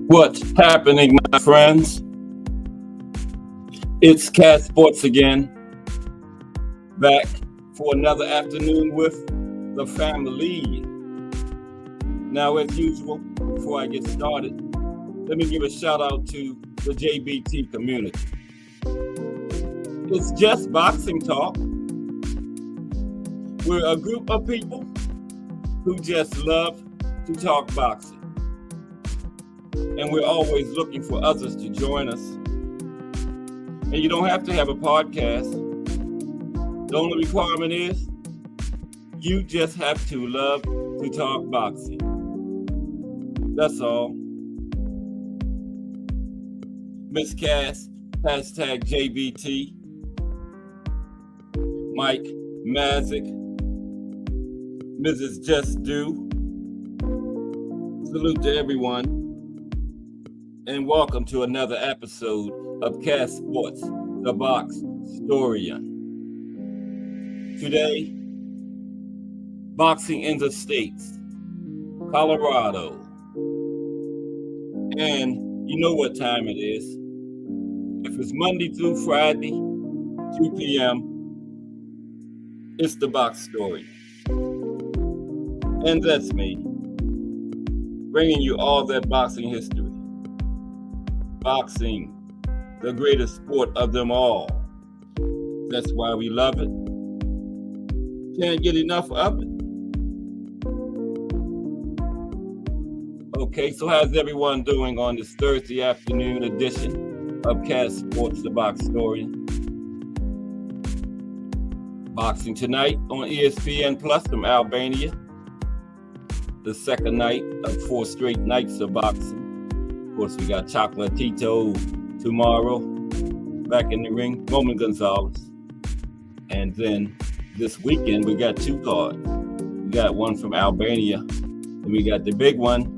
What's happening, my friends? It's Cat Sports again, back for another afternoon with the family. Now, as usual, before I get started, let me give a shout out to the JBT community. It's just boxing talk. We're a group of people who just love to talk boxing. And we're always looking for others to join us. And you don't have to have a podcast. The only requirement is you just have to love to talk boxing. That's all. Miss Cass, hashtag JBT. Mike Mazik, Mrs. Just Do. Salute to everyone. And welcome to another episode of Cat Sports, the Box Historian. Today, boxing in the States, Colorado. And you know what time it is. If it's Monday through Friday, 2 p.m., it's the Box Story. And that's me, bringing you all that boxing history. Boxing, the greatest sport of them all. That's why we love it. Can't get enough of it. Okay, so how's everyone doing on this Thursday afternoon edition of Cat Sports, the Box Story? Boxing tonight on ESPN Plus from Albania. The second night of 4 straight nights of boxing. Of course, we got Chocolatito tomorrow, back in the ring, Roman Gonzalez. And then this weekend, we got 2 cards. We got one from Albania, and we got the big one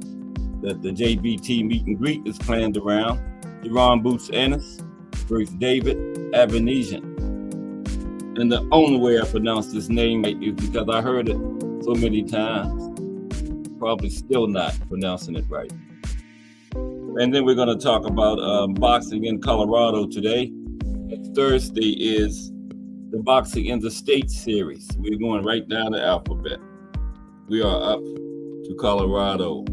that the JBT meet and greet is planned around. Jerron Boots Ennis versus David Avanesian. And the only way I pronounce this name right is because I heard it so many times. Probably still not pronouncing it right. And then we're going to talk about boxing in Colorado today. Thursday is the Boxing in the States series. We're going right down the alphabet. We are up to Colorado.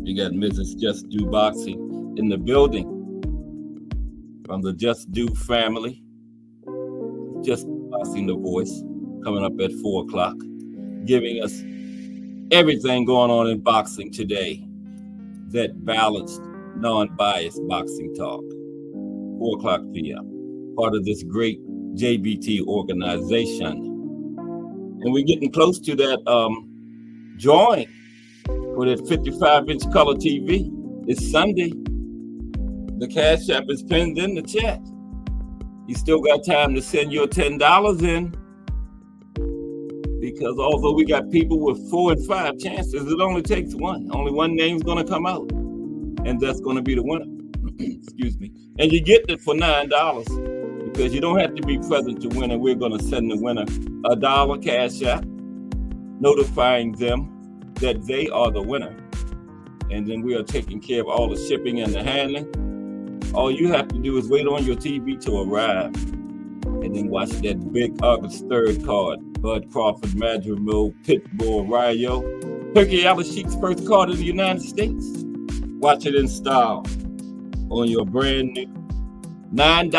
You got Mrs. Just Do Boxing in the building from the Just Do family. Just Boxing the Voice coming up at 4 o'clock, giving us everything going on in boxing today. That balanced, non-biased boxing talk. 4 o'clock p.m. Part of this great JBT organization. And we're getting close to that drawing for that 55-inch color TV. It's Sunday. The Cash App is pinned in the chat. You still got time to send your $10 in. Because although we got people with 4 and 5 chances, it only takes one. Only one name's going to come out. And that's going to be the winner. Excuse me. And you get it for $9 because you don't have to be present to win. And we're going to send the winner $1 Cash App, notifying them that they are the winner. And then we are taking care of all the shipping and the handling. All you have to do is wait on your TV to arrive. And then watch that big August 3rd card. Bud Crawford, Madrigal, Pitbull, Rayo. Turkey Al-Sheik's first card in the United States. Watch it in style on your brand new $9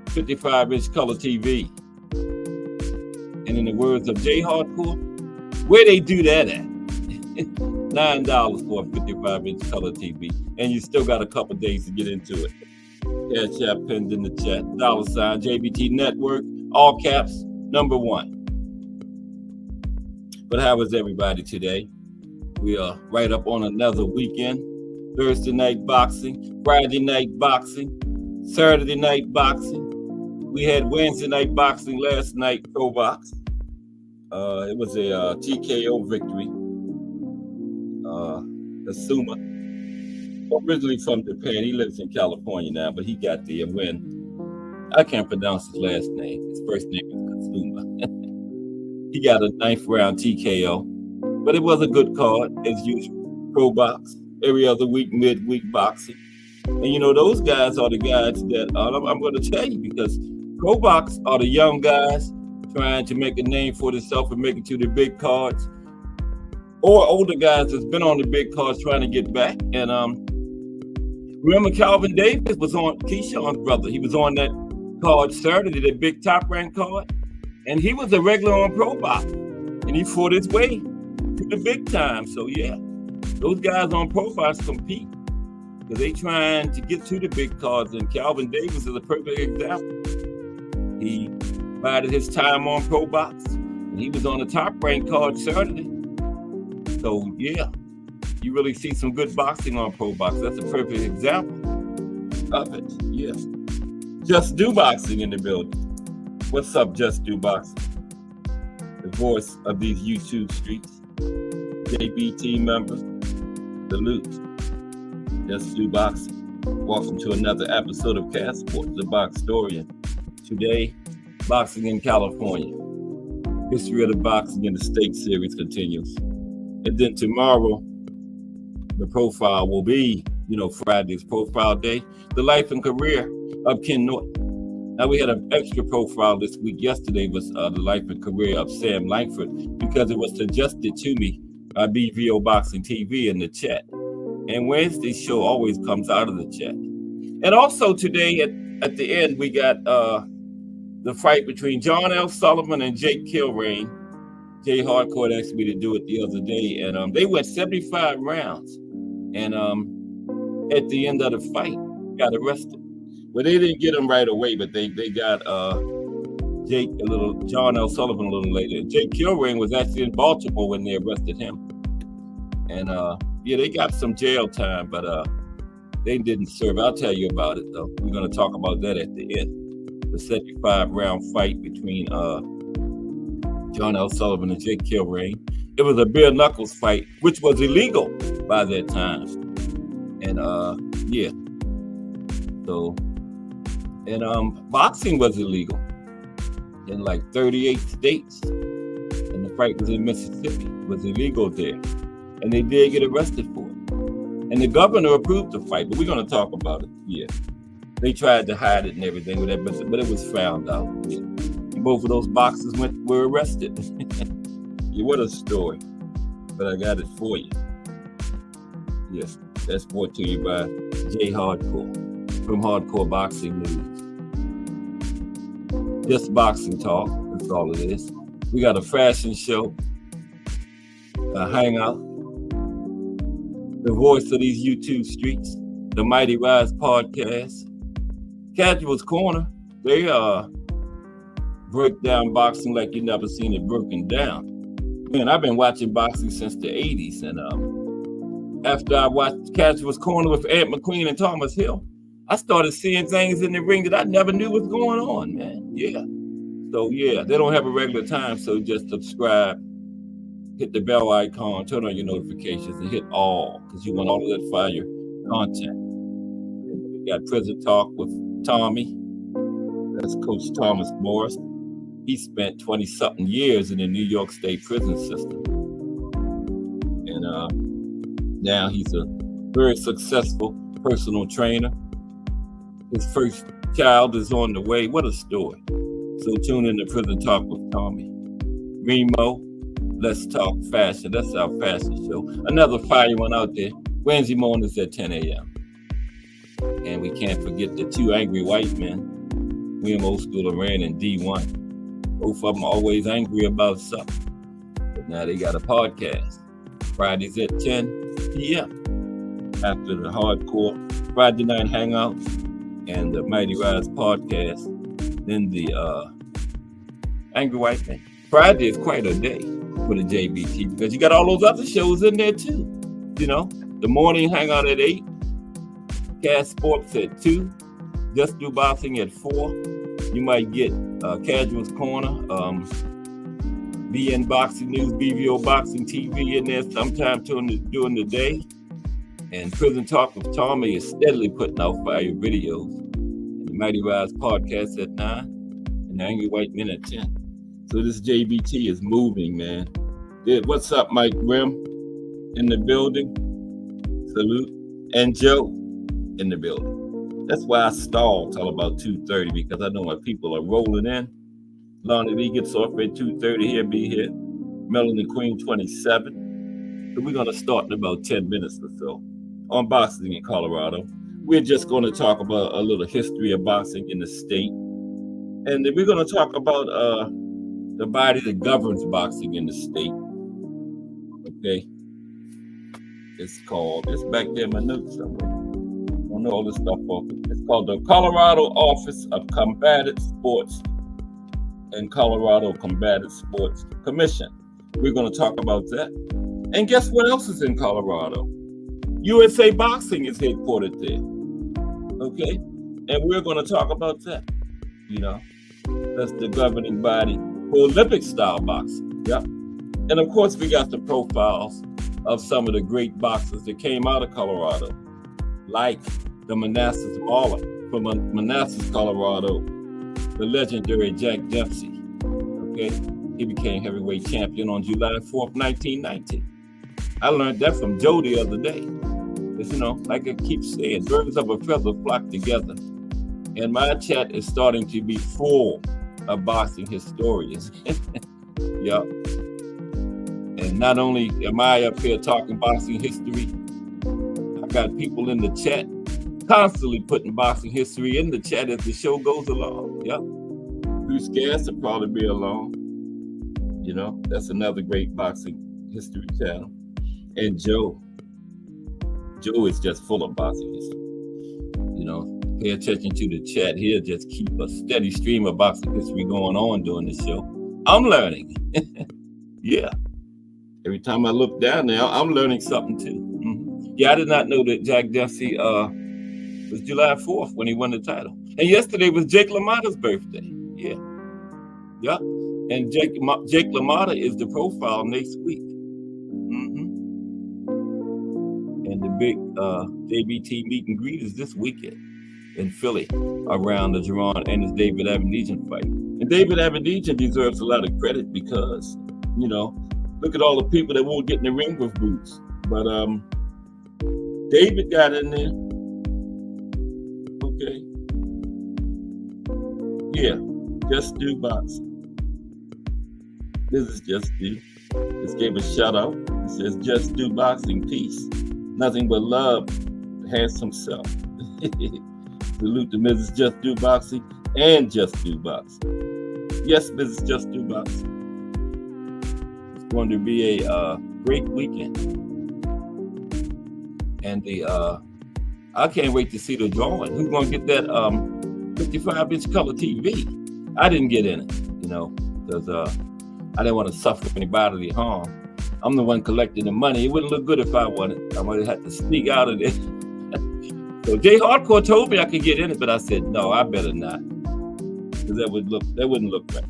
55-inch color TV. And in the words of Jay Hardcore, where they do that at? $9 for a 55-inch color TV. And you still got a couple days to get into it. Cash App pinned in the chat. $ JBT Network, all caps, #1. But how is everybody today? We are right up on another weekend. Thursday night boxing, Friday night boxing, Saturday night boxing. We had Wednesday night boxing last night, Pro Box. It was a TKO victory. Asuma, originally from Japan, he lives in California now, but he got the win. I can't pronounce his last name. His first name is Kasuma. He got a 9th round TKO, but it was a good card as usual. Pro Box. every other week, midweek boxing. And those guys are the guys that I'm going to tell you, because pro box are the young guys trying to make a name for themselves and make it to the big cards, or older guys that's been on the big cards trying to get back. And remember, Calvin Davis was on Keyshawn's brother. He was on that card Saturday, that big top ranked card, and he was a regular on pro box, and he fought his way to the big time. So yeah, those guys on pro box compete because they trying to get to the big cards, and Calvin Davis is a perfect example. He bided his time on pro box, and he was on the top ranked card Saturday. So yeah, you really see some good boxing on pro box. That's a perfect example of it. Yeah. Just Do Boxing in the building. What's up, Just Do Boxing? The voice of these YouTube streets. JBT members, salute. Just Do Boxing. Welcome to another episode of Cast Sports, the Boxtorian. Today, boxing in California. History of the boxing in the state series continues. And then tomorrow, the profile will be, Friday's profile day, the life and career of Ken Norton. Now, we had an extra profile this week. Yesterday was the life and career of Sam Langford, because it was suggested to me by BVO Boxing TV in the chat. And Wednesday's show always comes out of the chat. And also today at the end, we got the fight between John L. Sullivan and Jake Kilrain. Jay Hardcore asked me to do it the other day, and they went 75 rounds. And at the end of the fight, got arrested. Well, they didn't get him right away, but they got John L. Sullivan a little later. Jake Kilrain was actually in Baltimore when they arrested him. And they got some jail time, but they didn't serve. I'll tell you about it, though. We're going to talk about that at the end. The 75-round fight between John L. Sullivan and Jake Kilrain. It was a bare knuckles fight, which was illegal by that time. And boxing was illegal in like 38 states. And the fight was in Mississippi. It was illegal there. And they did get arrested for it. And the governor approved the fight, but we're going to talk about it. Yeah. They tried to hide it and everything, but it was found out. Yeah. And both of those boxers were arrested. Yeah, what a story. But I got it for you. Yes, that's brought to you by Jay Hardcore from Hardcore Boxing News. Just boxing talk, that's all it is. We got a fashion show, a hangout, the voice of these YouTube streets, the Mighty Rise podcast, Casual's Corner. They break down boxing like you never seen it broken down. Man, I've been watching boxing since the 80s, and after I watched Casual's Corner with Ed McQueen and Thomas Hill, I started seeing things in the ring that I never knew was going on, man. Yeah. So, yeah, they don't have a regular time, so just subscribe, hit the bell icon, turn on your notifications, and hit all, because you want all of that fire content. We got Prison Talk with Tommy. That's Coach Thomas Morris. He spent 20-something years in the New York State prison system. And now he's a very successful personal trainer. His first child is on the way. What a story. So tune in to Prison Talk with Tommy. Remo, Let's Talk Fashion. That's our fashion show. Another fire one out there. Wednesday mornings at 10 a.m. And we can't forget the two angry white men, William Old School and Rand and D1. Both of them always angry about something. But now they got a podcast. Fridays at 10 p.m. After the Hardcore Friday Night Hangout and the Mighty Rise podcast. Then the Angry White Man. Friday is quite a day for the JBT because you got all those other shows in there too. The morning hangout at 8. Cast Sports at 2. Just Do Boxing at 4. You might get Casual's Corner, BN Boxing News, BVO Boxing TV in there sometime during the day. And Prison Talk with Tommy is steadily putting out fire videos. And the Mighty Rise podcast at 9. And the Angry White Men at 10. So this JBT is moving, man. What's up, Mike Grimm? In the building. Salute. And Joe in the building. That's why I stall till about 2:30 because I know my people are rolling in. Lonnie Lee gets off at 2:30. He'll be here. Melanie Queen 27. So we're going to start in about 10 minutes or so on boxing in Colorado. We're just going to talk about a little history of boxing in the state. And then we're going to talk about the body that governs boxing in the state. Okay. It's back there in my notes somewhere. I don't know all this stuff off. It's called the Colorado Office of Combative Sports and Colorado Combative Sports Commission. We're going to talk about that. And guess what else is in Colorado? USA Boxing is headquartered there. Okay? And we're going to talk about that. You know, that's the governing body for Olympic style boxing. Yep. And of course, we got the profiles of some of the great boxers that came out of Colorado, like the Manassas Mauler from Manassas, Colorado, the legendary Jack Dempsey. Okay? He became heavyweight champion on July 4th, 1919. I learned that from Joe the other day. It's, you know, like I keep saying, birds of a feather flock together. And my chat is starting to be full of boxing historians. Yeah. And not only am I up here talking boxing history, I got people in the chat constantly putting boxing history in the chat as the show goes along. Yeah. Bruce Gass will probably be along. You know, that's another great boxing history channel. And Joe is just full of boxing history. You know, pay attention to the chat. He'll just keep a steady stream of boxing history going on during the show. I'm learning. Yeah. Every time I look down there, I'm learning something too. Mm-hmm. Yeah, I did not know that Jack Dempsey was July 4th when he won the title. And yesterday was Jake LaMotta's birthday. Yeah. Yeah. And Jake LaMotta is the profile next week. Mm-hmm. And the big JBT meet and greet is this weekend in Philly around the Jerron and his David Abinegin fight. And David Abinegin deserves a lot of credit because, you know, look at all the people that won't get in the ring with Boots. But David got in there. Okay. Yeah, Just Do Boxing. This is Just Do. Just gave a shout out. It says, Just Do Boxing, peace. Nothing but love, handsome self. Salute to Mrs. Just Do Boxing and Just Do Boxing. Yes, Mrs. Just Do Boxing. It's going to be a great weekend. And I can't wait to see the drawing. Who's going to get that 55-inch color TV? I didn't get in it, you know, because I didn't want to suffer any bodily harm. I'm the one collecting the money. It wouldn't look good if I won it. I might have had to sneak out of there. So Jay Hardcore told me I could get in it, but I said, no, I better not. Because that wouldn't look right.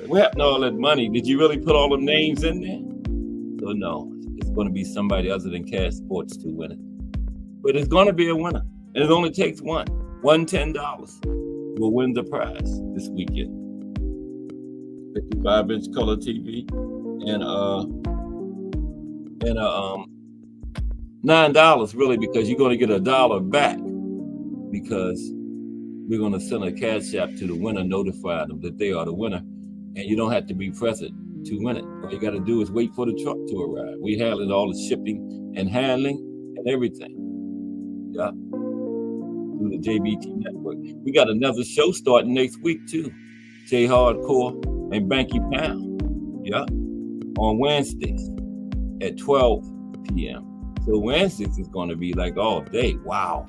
What happened to all that money? Did you really put all them names in there? So no, it's going to be somebody other than Cash Sports to win it. But it's going to be a winner. And it only takes one $10 will win the prize this weekend. 55-inch color TV and $9 really, because you're going to get $1 back because we're going to send a cash app to the winner, notify them that they are the winner, and you don't have to be present to win it. All you got to do is wait for the truck to arrive. We handling all the shipping and handling and everything. Yeah. Through the JBT network. We got another show starting next week too. J Hardcore and Banky Pound. Yeah. On Wednesdays at 12 p.m. So Wednesdays is going to be like all day. Wow.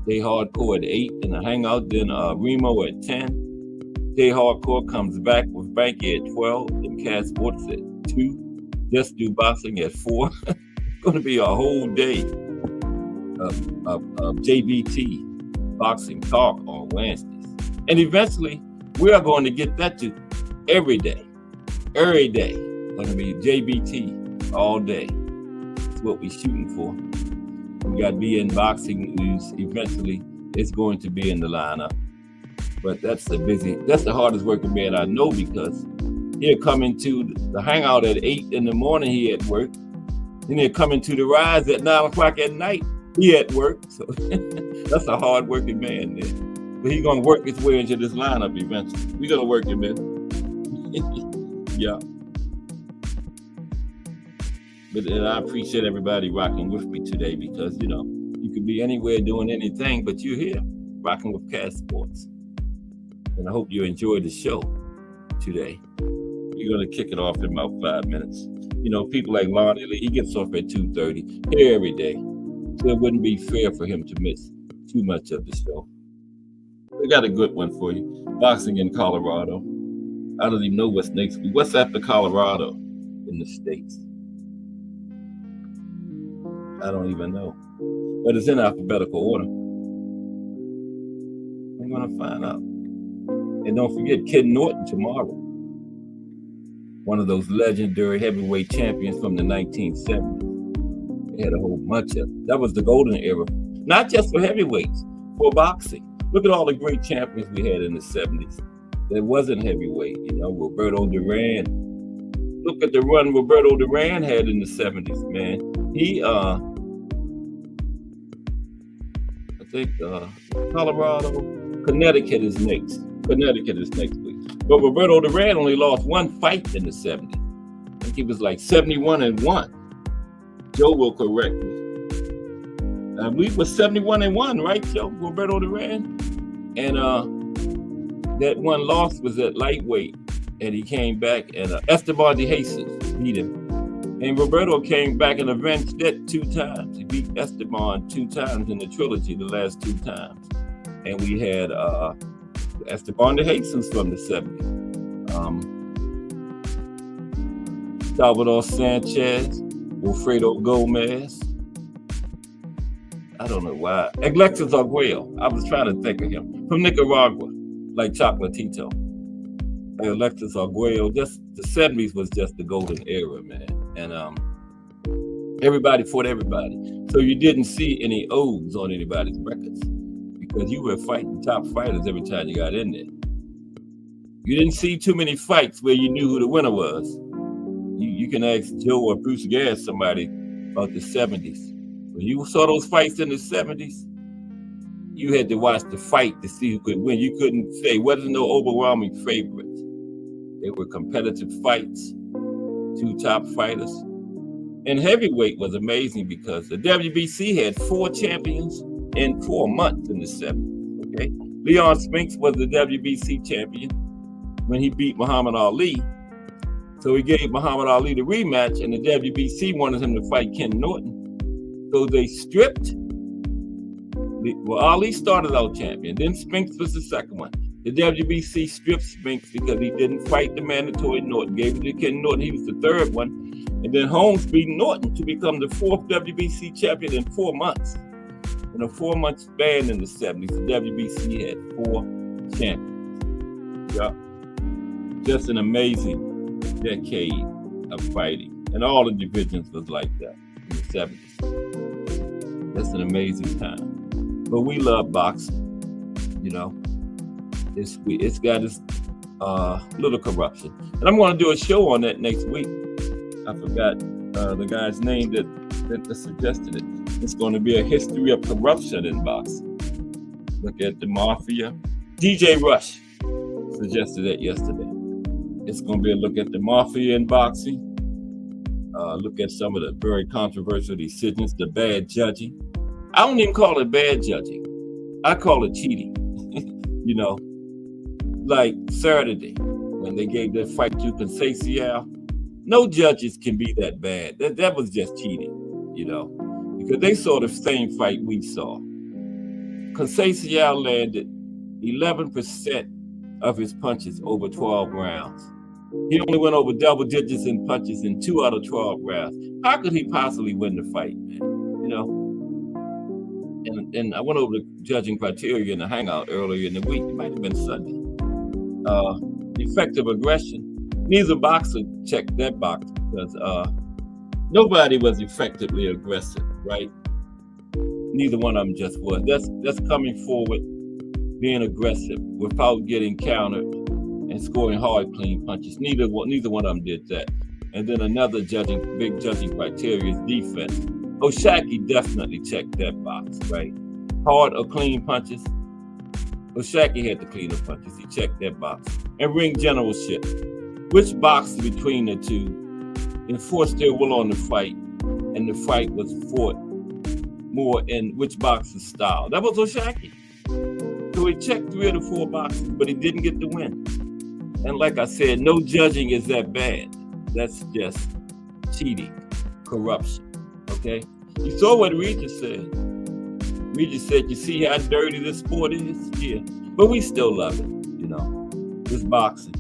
J Hardcore at 8 in the hangout. Then Remo at 10. J Hardcore comes back with Banky at 12. And Cash Sports at 2. Just Do Boxing at 4. It's going to be a whole day of JBT boxing talk on Wednesdays. And eventually, we are going to get that to every day. Every day. Going to be JBT all day. That's what we're shooting for. We got BN Boxing News. Eventually, it's going to be in the lineup. But that's the hardest working man I know, because he'll come into the hangout at 8 in the morning. He at work. Then he'll come into the rise at 9 o'clock at night. He at work, so that's a hard-working man there. But he's gonna work his way into this lineup eventually. We're gonna work him in. Yeah. But I appreciate everybody rocking with me today because, you know, you could be anywhere doing anything, but you're here rocking with Cash Sports. And I hope you enjoyed the show today. We're going to kick it off in about 5 minutes. You know, people like Lonnie Lee, he gets off at 2:30 every day. So it wouldn't be fair for him to miss too much of the show. We got a good one for you. Boxing in Colorado. I don't even know what's next week. What's after Colorado in the States? I don't even know. But it's in alphabetical order. I'm going to find out. And don't forget Ken Norton tomorrow. One of those legendary heavyweight champions from the 1970s. They had a whole bunch of them. That was the golden era. Not just for heavyweights, for boxing. Look at all the great champions we had in the 70s. That wasn't heavyweight, you know, Roberto Duran. Look at the run Roberto Duran had in the 70s, man. He, I think Colorado, Connecticut is next. Connecticut is next week. But Roberto Duran only lost one fight in the 70s. I think he was like 71-1. Joe will correct me. I believe it was 71-1, right, Joe? Roberto Duran? And that one loss was at lightweight. And he came back and Esteban de Jesus beat him. And Roberto came back and avenged that 2 times. He beat Esteban 2 times in the trilogy, the last 2 times. And we had Esteban de Jesus from the 70s. Salvador Sanchez, Wilfredo Gomez. I don't know why. Alexis Arguello. I was trying to think of him. From Nicaragua, like Chocolatito. Alexis Arguello. Just the 70s was just the golden era, man. And everybody fought everybody. So you didn't see any O's on anybody's records because you were fighting top fighters every time you got in there. You didn't see too many fights where you knew who the winner was. You can ask Joe or Bruce Gass, somebody, about the 70s. When you saw those fights in the 70s, you had to watch the fight to see who could win. You couldn't say, wasn't no overwhelming favorites. They were competitive fights, 2 top fighters. And heavyweight was amazing because the WBC had 4 champions in 4 months in the 70s, okay? Leon Spinks was the WBC champion when he beat Muhammad Ali. So he gave Muhammad Ali the rematch, and the WBC wanted him to fight Ken Norton. So they stripped. Well, Ali started out champion. Then Spinks was the second one. The WBC stripped Spinks because he didn't fight the mandatory Norton. Gave it to Ken Norton. He was the 3rd one. And then Holmes beat Norton to become the 4th WBC champion in 4 months. In a 4-month span in the 70s, the WBC had 4 champions. Yeah. Just an amazing decade of fighting. And all the divisions was like that in the 70s. That's an amazing time. But we love boxing, you know. It's got its little corruption. And I'm going to do a show on that next week. I forgot the guy's name that suggested it. It's going to be a history of corruption in boxing. Look at the mafia. DJ Rush suggested that yesterday. It's going to be a look at the mafia in boxing. Look at some of the very controversial decisions, the bad judging. I don't even call it bad judging. I call it cheating. You know, like Saturday when they gave that fight to Conceição. No judges can be that bad. That was just cheating, you know, because they saw the same fight we saw. Conceição landed 11% of his punches over 12 rounds. He only went over double digits in punches in 2 out of 12 rounds. How could he possibly win the fight, man? You know? And I went over the judging criteria in the hangout earlier in the week. It might have been Sunday. Effective aggression. Neither boxer checked that box because nobody was effectively aggressive, right? Neither one of them just was. That's coming forward, being aggressive without getting countered and scoring hard, clean punches. Neither one of them did that. And then another big judging criteria is defense. O'Shaquie definitely checked that box, right? Hard or clean punches. O'Shaquie had the cleaner punches. He checked that box. And ring generalship. Which box between the two enforced their will on the fight, and the fight was fought more in which box's style? That was O'Shaquie. So he checked 3 of the 4 boxes, but he didn't get the win. And like I said, no judging is that bad. That's just cheating, corruption, okay? You saw what Regis said. Regis said, you see how dirty this sport is? Yeah, but we still love it, you know. It's boxing.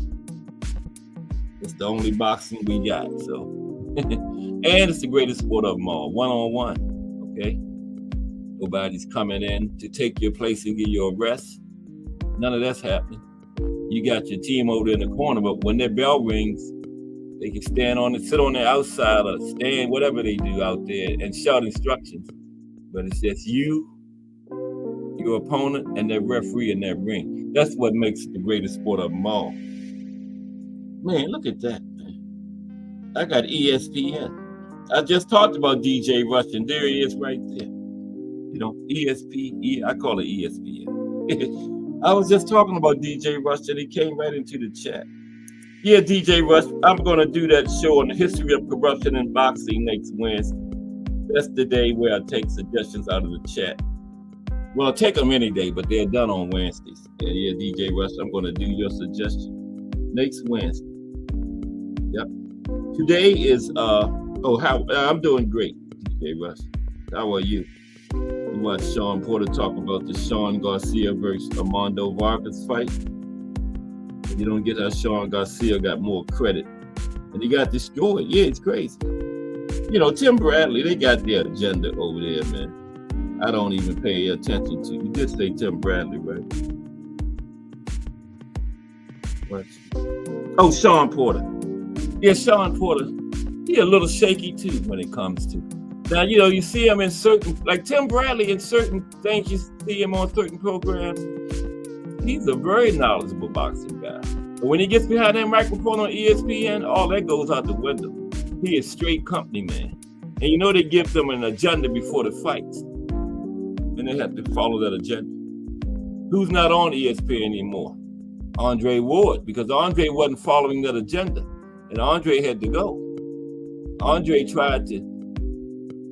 It's the only boxing we got, so. And it's the greatest sport of them all, one-on-one, okay? Nobody's coming in to take your place and give you a rest. None of that's happening. You got your team over there in the corner, but when their bell rings, they can stand on it, sit on the outside or stand, whatever they do out there, and shout instructions. But it's just you, your opponent, and that referee in that ring. That's what makes it the greatest sport of them all. Man, look at that, man. I got ESPN. I just talked about DJ Rush, and there he is right there. You know, I call it ESPN. I was just talking about DJ Rush, and he came right into the chat. Yeah, DJ Rush, I'm going to do that show on the history of corruption in boxing next Wednesday. That's the day where I take suggestions out of the chat. Well, I'll take them any day, but they're done on Wednesdays. Yeah, DJ Rush, I'm going to do your suggestion next Wednesday. Yep. Today is, I'm doing great, DJ Rush. How are you? You watch Sean Porter talk about the Sean Garcia versus Armando Vargas fight. You don't get how Sean Garcia got more credit. And he got destroyed. Yeah, it's crazy. You know, Tim Bradley, they got their agenda over there, man. I don't even pay attention to. You did say Tim Bradley, right? What? Oh, Sean Porter. Yeah, Sean Porter. He a little shaky, too, when it comes to. Now, you know, you see him in certain, like Tim Bradley in certain things, you see him on certain programs. He's a very knowledgeable boxing guy. But when he gets behind that microphone on ESPN, all that goes out the window. He is straight company man. And you know they give them an agenda before the fights. And they have to follow that agenda. Who's not on ESPN anymore? Andre Ward, because Andre wasn't following that agenda. And Andre had to go. Andre tried to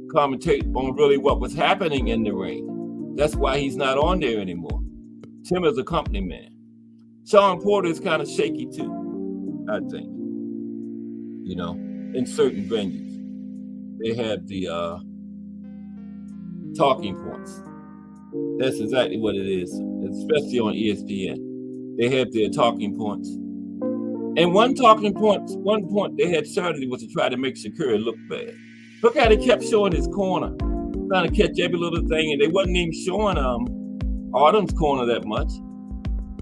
commentate on really what was happening in the ring. That's why he's not on there anymore. Tim is a company man. Sean Porter is kind of shaky too, I think. You know, in certain venues, they have the talking points. That's exactly what it is, especially on ESPN. They have their talking points. And one point they had Saturday was to try to make Shakur look bad. Look how they kept showing his corner, trying to catch every little thing, and they wasn't even showing Autumn's corner that much.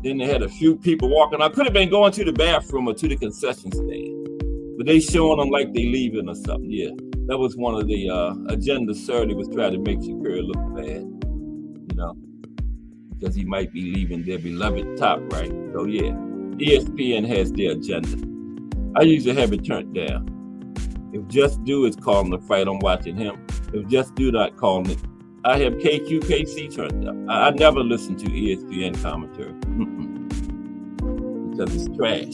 Then they had a few people walking out. Could have been going to the bathroom or to the concession stand. But they showing them like they leaving or something. Yeah, that was one of the agenda Saturday was trying to make Shakur look bad. You know, because he might be leaving their beloved top right. So yeah, ESPN has their agenda. I usually have it turned down. If Just Do is calling the fight, I'm watching him. If Just Do not calling it, I have KQKC turned up. I never listen to ESPN commentary. Because it's trash.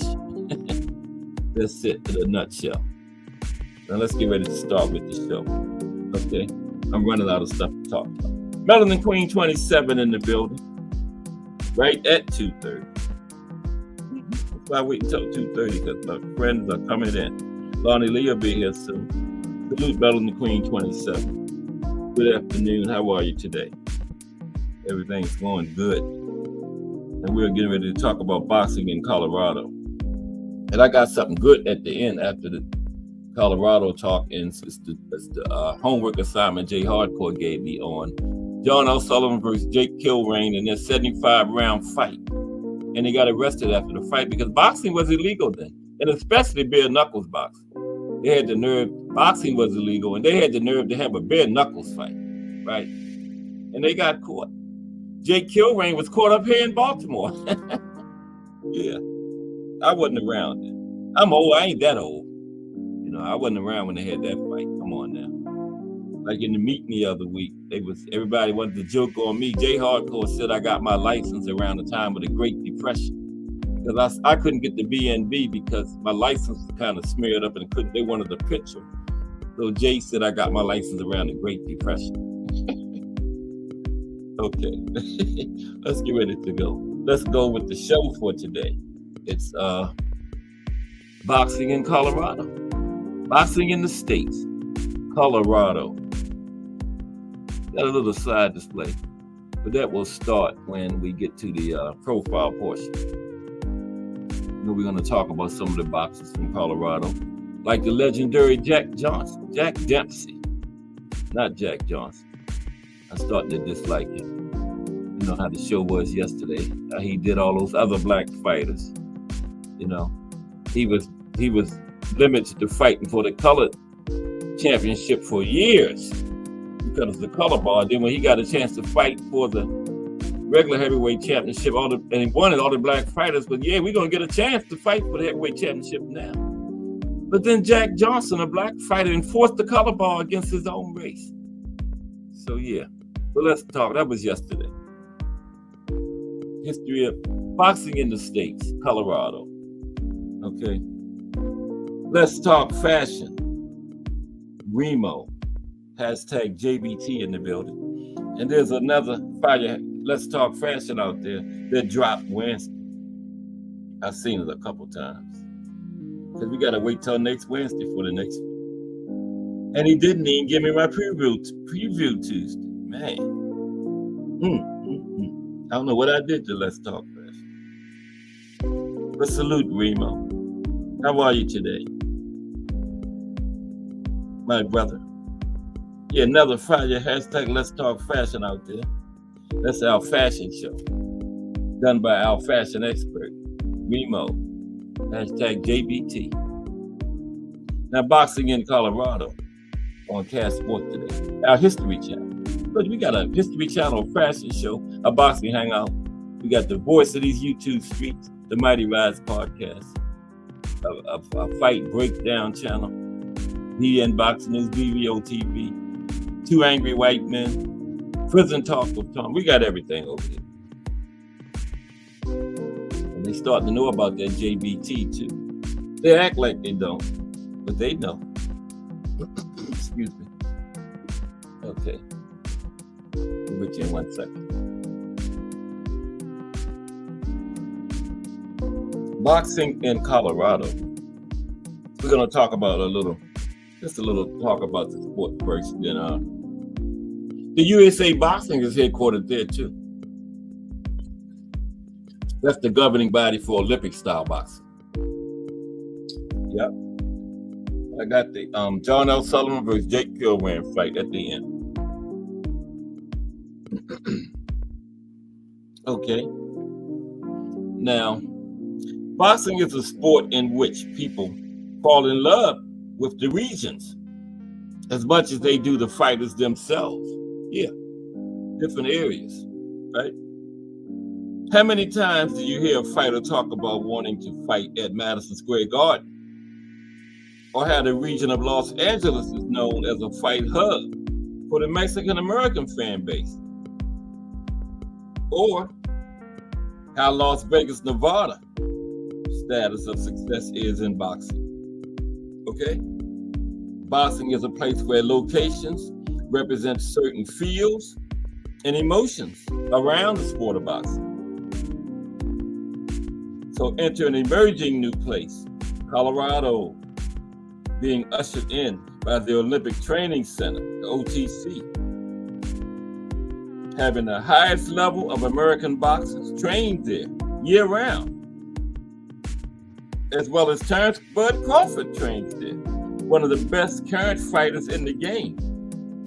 That's it in a nutshell. Now let's get ready to start with the show. Okay? I'm running out of stuff to talk about. Melanin Queen 27 in the building. Right at 2:30. That's why I wait until 2:30 because my friends are coming in. Lonnie Lee will be here soon. Salute Melanin Queen 27. Good afternoon. How are you today? Everything's going good. And we're getting ready to talk about boxing in Colorado. And I got something good at the end after the Colorado talk. And it's the homework assignment Jay Hardcore gave me on John O'Sullivan versus Jake Kilrain in their 75-round fight. And they got arrested after the fight because boxing was illegal then. And especially bare knuckles boxing. They had the nerve, boxing was illegal, and they had the nerve to have a bare knuckles fight, right? And they got caught. Jake Kilrain was caught up here in Baltimore. Yeah, I wasn't around then. I'm old, I ain't that old. You I wasn't around when they had that fight. Come on now. Like in the meeting the other week, everybody wanted to joke on me. Jay Hardcore said I got my license around the time of the Great Depression because I couldn't get the BNB because my license was kind of smeared up and they wanted the picture. So Jay said I got my license around the Great Depression. Okay, let's get ready to go. Let's go with the show for today. It's boxing in Colorado, boxing in the States, Colorado. Got a little side display, but that will start when we get to the profile portion. We're going to talk about some of the boxers from Colorado, like the legendary Jack Dempsey, not Jack Johnson. I'm starting to dislike him. You know how the show was yesterday. How he did all those other black fighters. He was limited to fighting for the colored championship for years because of the color bar. Then when he got a chance to fight for the regular heavyweight championship, and he wanted all the black fighters, but yeah, we're gonna get a chance to fight for the heavyweight championship now. But then Jack Johnson, a black fighter, enforced the color bar against his own race. So yeah, but let's talk. That was yesterday. History of boxing in the States, Colorado. Okay. Let's talk fashion. Remo, hashtag JBT in the building. And there's another fire, let's talk fashion out there that dropped Wednesday. I've seen it a couple times. Because we got to wait till next Wednesday for the next one. And he didn't even give me my preview Tuesday. Man. I don't know what I did to Let's Talk Fashion. But salute, Remo. How are you today? My brother. Yeah, another Friday, hashtag Let's Talk Fashion out there. That's our fashion show. Done by our fashion expert, Remo. Hashtag JBT. Now, boxing in Colorado on Cast Sport today. Our History Channel. But we got a History Channel fashion show, a boxing hangout. We got the voice of these YouTube streets, the Mighty Rise podcast, a fight breakdown channel, BN Boxing News, BVO TV, Two Angry White Men, Prison Talk with Tom. We got everything over here. And they starting to know about that JBT too. They act like they don't, but they know. Excuse me. Okay. I'll with you in 1 second. Boxing in Colorado. We're going to talk about just a little talk about the sport first. Then the USA Boxing is headquartered there too. That's the governing body for Olympic style boxing. Yep. I got the John L. Sullivan versus Jake Kilwan fight at the end. Okay. Now, boxing is a sport in which people fall in love with the regions as much as they do the fighters themselves. Yeah, different areas, right? How many times do you hear a fighter talk about wanting to fight at Madison Square Garden? Or how the region of Los Angeles is known as a fight hub for the Mexican-American fan base? Or how Las Vegas, Nevada status of success is in boxing. Okay? Boxing is a place where locations represent certain feels and emotions around the sport of boxing. So enter an emerging new place, Colorado, being ushered in by the Olympic Training Center, the OTC, having the highest level of American boxers trained there year-round, as well as Terrence Bud Crawford trains there, one of the best current fighters in the game.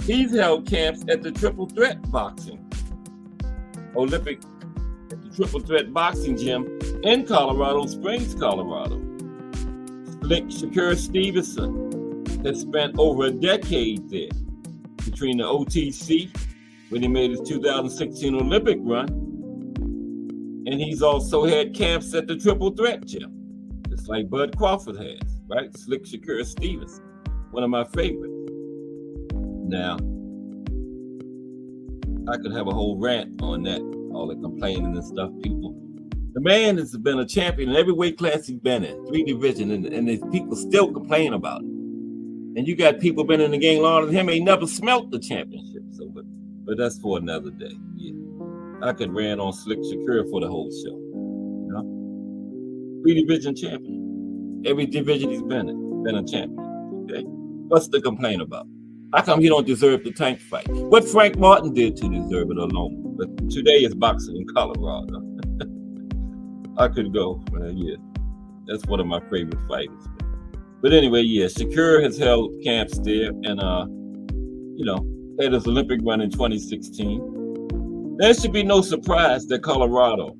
He's held camps at the Triple Threat Boxing Olympic, at the Triple Threat Boxing Gym in Colorado Springs, Colorado. Slick Shakur Stevenson has spent over a decade there, between the OTC, when he made his 2016 Olympic run, and he's also had camps at the Triple Threat Gym, just like Bud Crawford has. right? Slick Shakur Stevens, one of my favorites. Now, I could have a whole rant on that, all the complaining and stuff, people. The man has been a champion in every weight class he's been in, 3 divisions, and there's people still complain about it. And you got people been in the game longer than him, ain't never smelt the championship. So, but that's for another day. Yeah, I could rant on Slick Shakur for the whole show. You know, 3 division champion. Every division he's been in, been a champion. Okay, what's the complaint about? How come he don't deserve the tank fight? What Frank Martin did to deserve it alone. But today is boxing in Colorado. I could go, yeah. That's one of my favorite fighters. But anyway, yeah, Shakur has held camps there and, had his Olympic run in 2016. There should be no surprise that Colorado,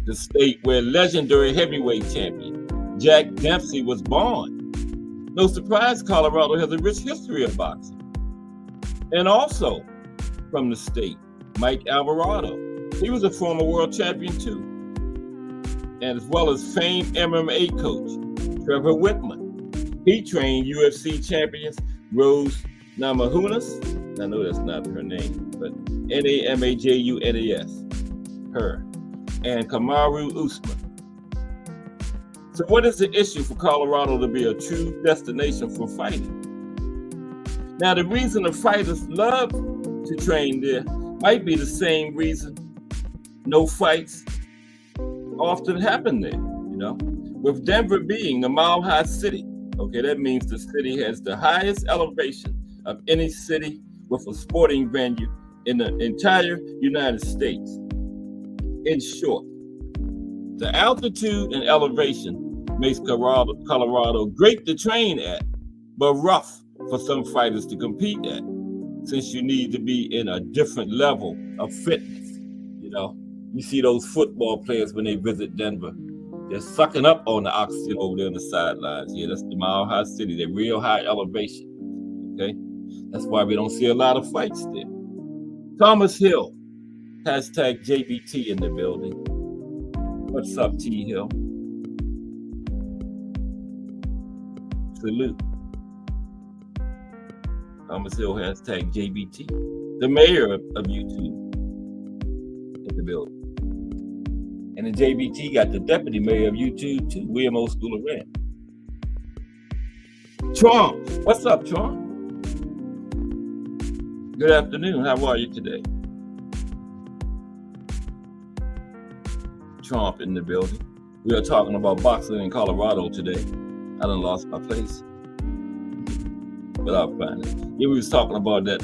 the state where legendary heavyweight champion Jack Dempsey was born. No surprise Colorado has a rich history of boxing. And also from the state, Mike Alvarado. He was a former world champion too. And as well as famed MMA coach Trevor Whitman. He trained UFC champions Rose Namajunas. I know that's not her name, but Namajunas, her, and Kamaru Usman. So what is the issue for Colorado to be a true destination for fighting? Now, the reason the fighters love to train there might be the same reason no fights often happen there, with Denver being the mile-high city. Okay, that means the city has the highest elevation of any city with a sporting venue in the entire United States. In short, the altitude and elevation makes Colorado great to train at, but rough for some fighters to compete at, since you need to be in a different level of fitness. You see those football players when they visit Denver, they're sucking up on the oxygen over there on the sidelines. Yeah, that's the mile high city. They're real high elevation. Okay, that's why we don't see a lot of fights there. Thomas Hill, hashtag JBT in the building. What's up, T Hill? Salute. Thomas Hill, hashtag JBT. The mayor of YouTube in the building. And the JBT got the deputy mayor of YouTube too, William O. School of Rand. Trump, what's up, Trump? Good afternoon, how are you today? Trump in the building. We are talking about boxing in Colorado today. I done lost my place, but I'll find it. Yeah, we was talking about that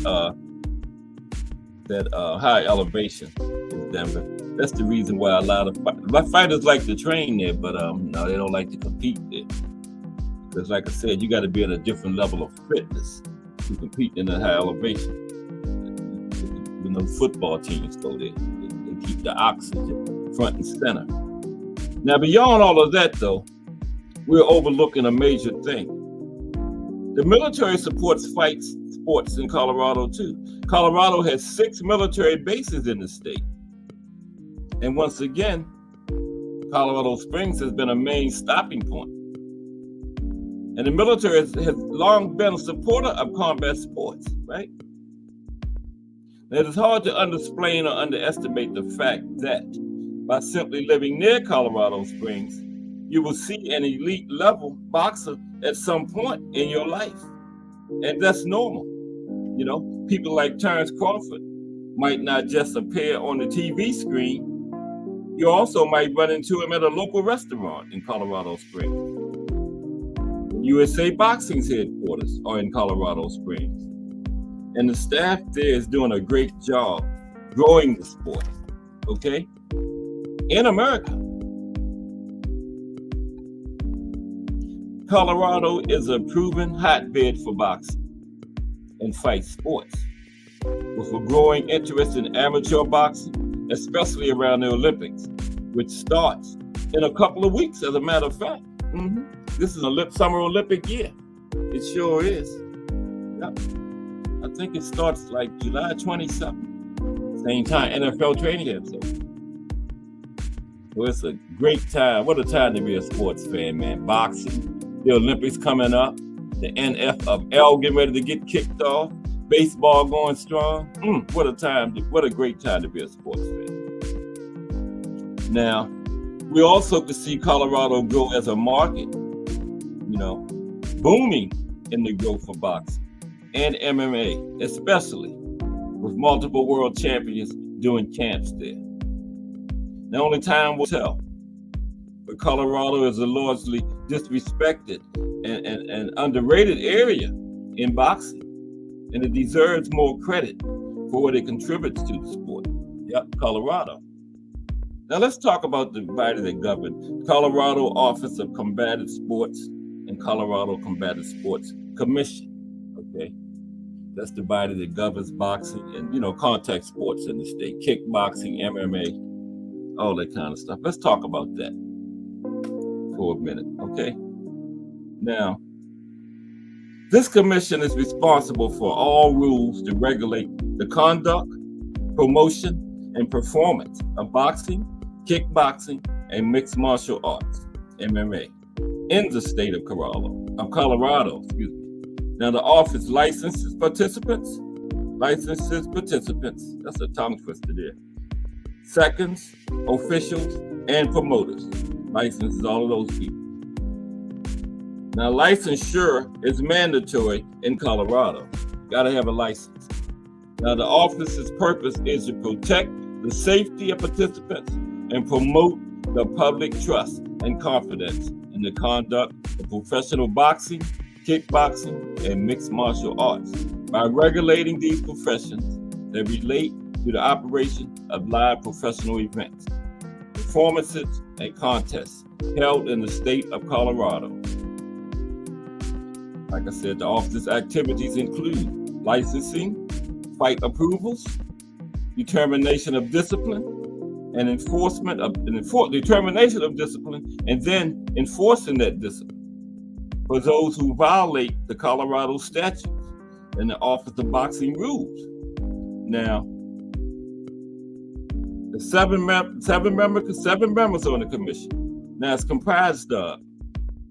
high elevation in Denver. That's the reason why a lot of fighters like to train there, but no, they don't like to compete there. Because like I said, you got to be at a different level of fitness to compete in a high elevation. When those football teams go there, they keep the oxygen front and center. Now, beyond all of that, though, we're overlooking a major thing. The military supports sports in Colorado, too. Colorado has 6 military bases in the state. And once again, Colorado Springs has been a main stopping point. And the military has long been a supporter of combat sports, right? Now, it is hard to underexplain or underestimate the fact that by simply living near Colorado Springs, you will see an elite level boxer at some point in your life. And that's normal. People like Terrence Crawford might not just appear on the TV screen. You also might run into him at a local restaurant in Colorado Springs. USA Boxing's headquarters are in Colorado Springs. And the staff there is doing a great job growing the sport, okay? In America. Colorado is a proven hotbed for boxing and fight sports, with a growing interest in amateur boxing, especially around the Olympics, which starts in a couple of weeks, as a matter of fact. This is a summer Olympic year. It sure is. Yep. I think it starts like July 27th. Same time NFL training camp. So it's a great time. What a time to be a sports fan, man. Boxing, The Olympics coming up. The NFL getting ready to get kicked off. Baseball going strong. What a time! What a great time to be a sports fan. Now, we also could see Colorado grow as a market. Booming in the growth for boxing and MMA, especially with multiple world champions doing camps there. Now, only time will tell. But Colorado is a largely disrespected and underrated area in boxing, and it deserves more credit for what it contributes to the sport. Yep, Colorado. Now let's talk about the body that governs Colorado Office of Combative Sports and Colorado Combative Sports Commission. Okay, that's the body that governs boxing and contact sports in the state, kickboxing, MMA, all that kind of stuff. Let's talk about that for a minute, okay? Now, this commission is responsible for all rules to regulate the conduct, promotion, and performance of boxing, kickboxing, and mixed martial arts, MMA, in the state of Colorado. Now, the office licenses participants. That's a tongue twister there. Seconds, officials, and promoters. Licenses all of those people. Now, licensure is mandatory in Colorado. Got to have a license. Now, the office's purpose is to protect the safety of participants and promote the public trust and confidence in the conduct of professional boxing, kickboxing, and mixed martial arts by regulating these professions that relate to the operation of live professional events, performances, and contests held in the state of Colorado. Like I said, the office's activities include licensing, fight approvals, determination of discipline, and determination of discipline, and then enforcing that discipline for those who violate the Colorado statutes and the Office of Boxing rules. Now, the seven members on the commission. Now, it's comprised of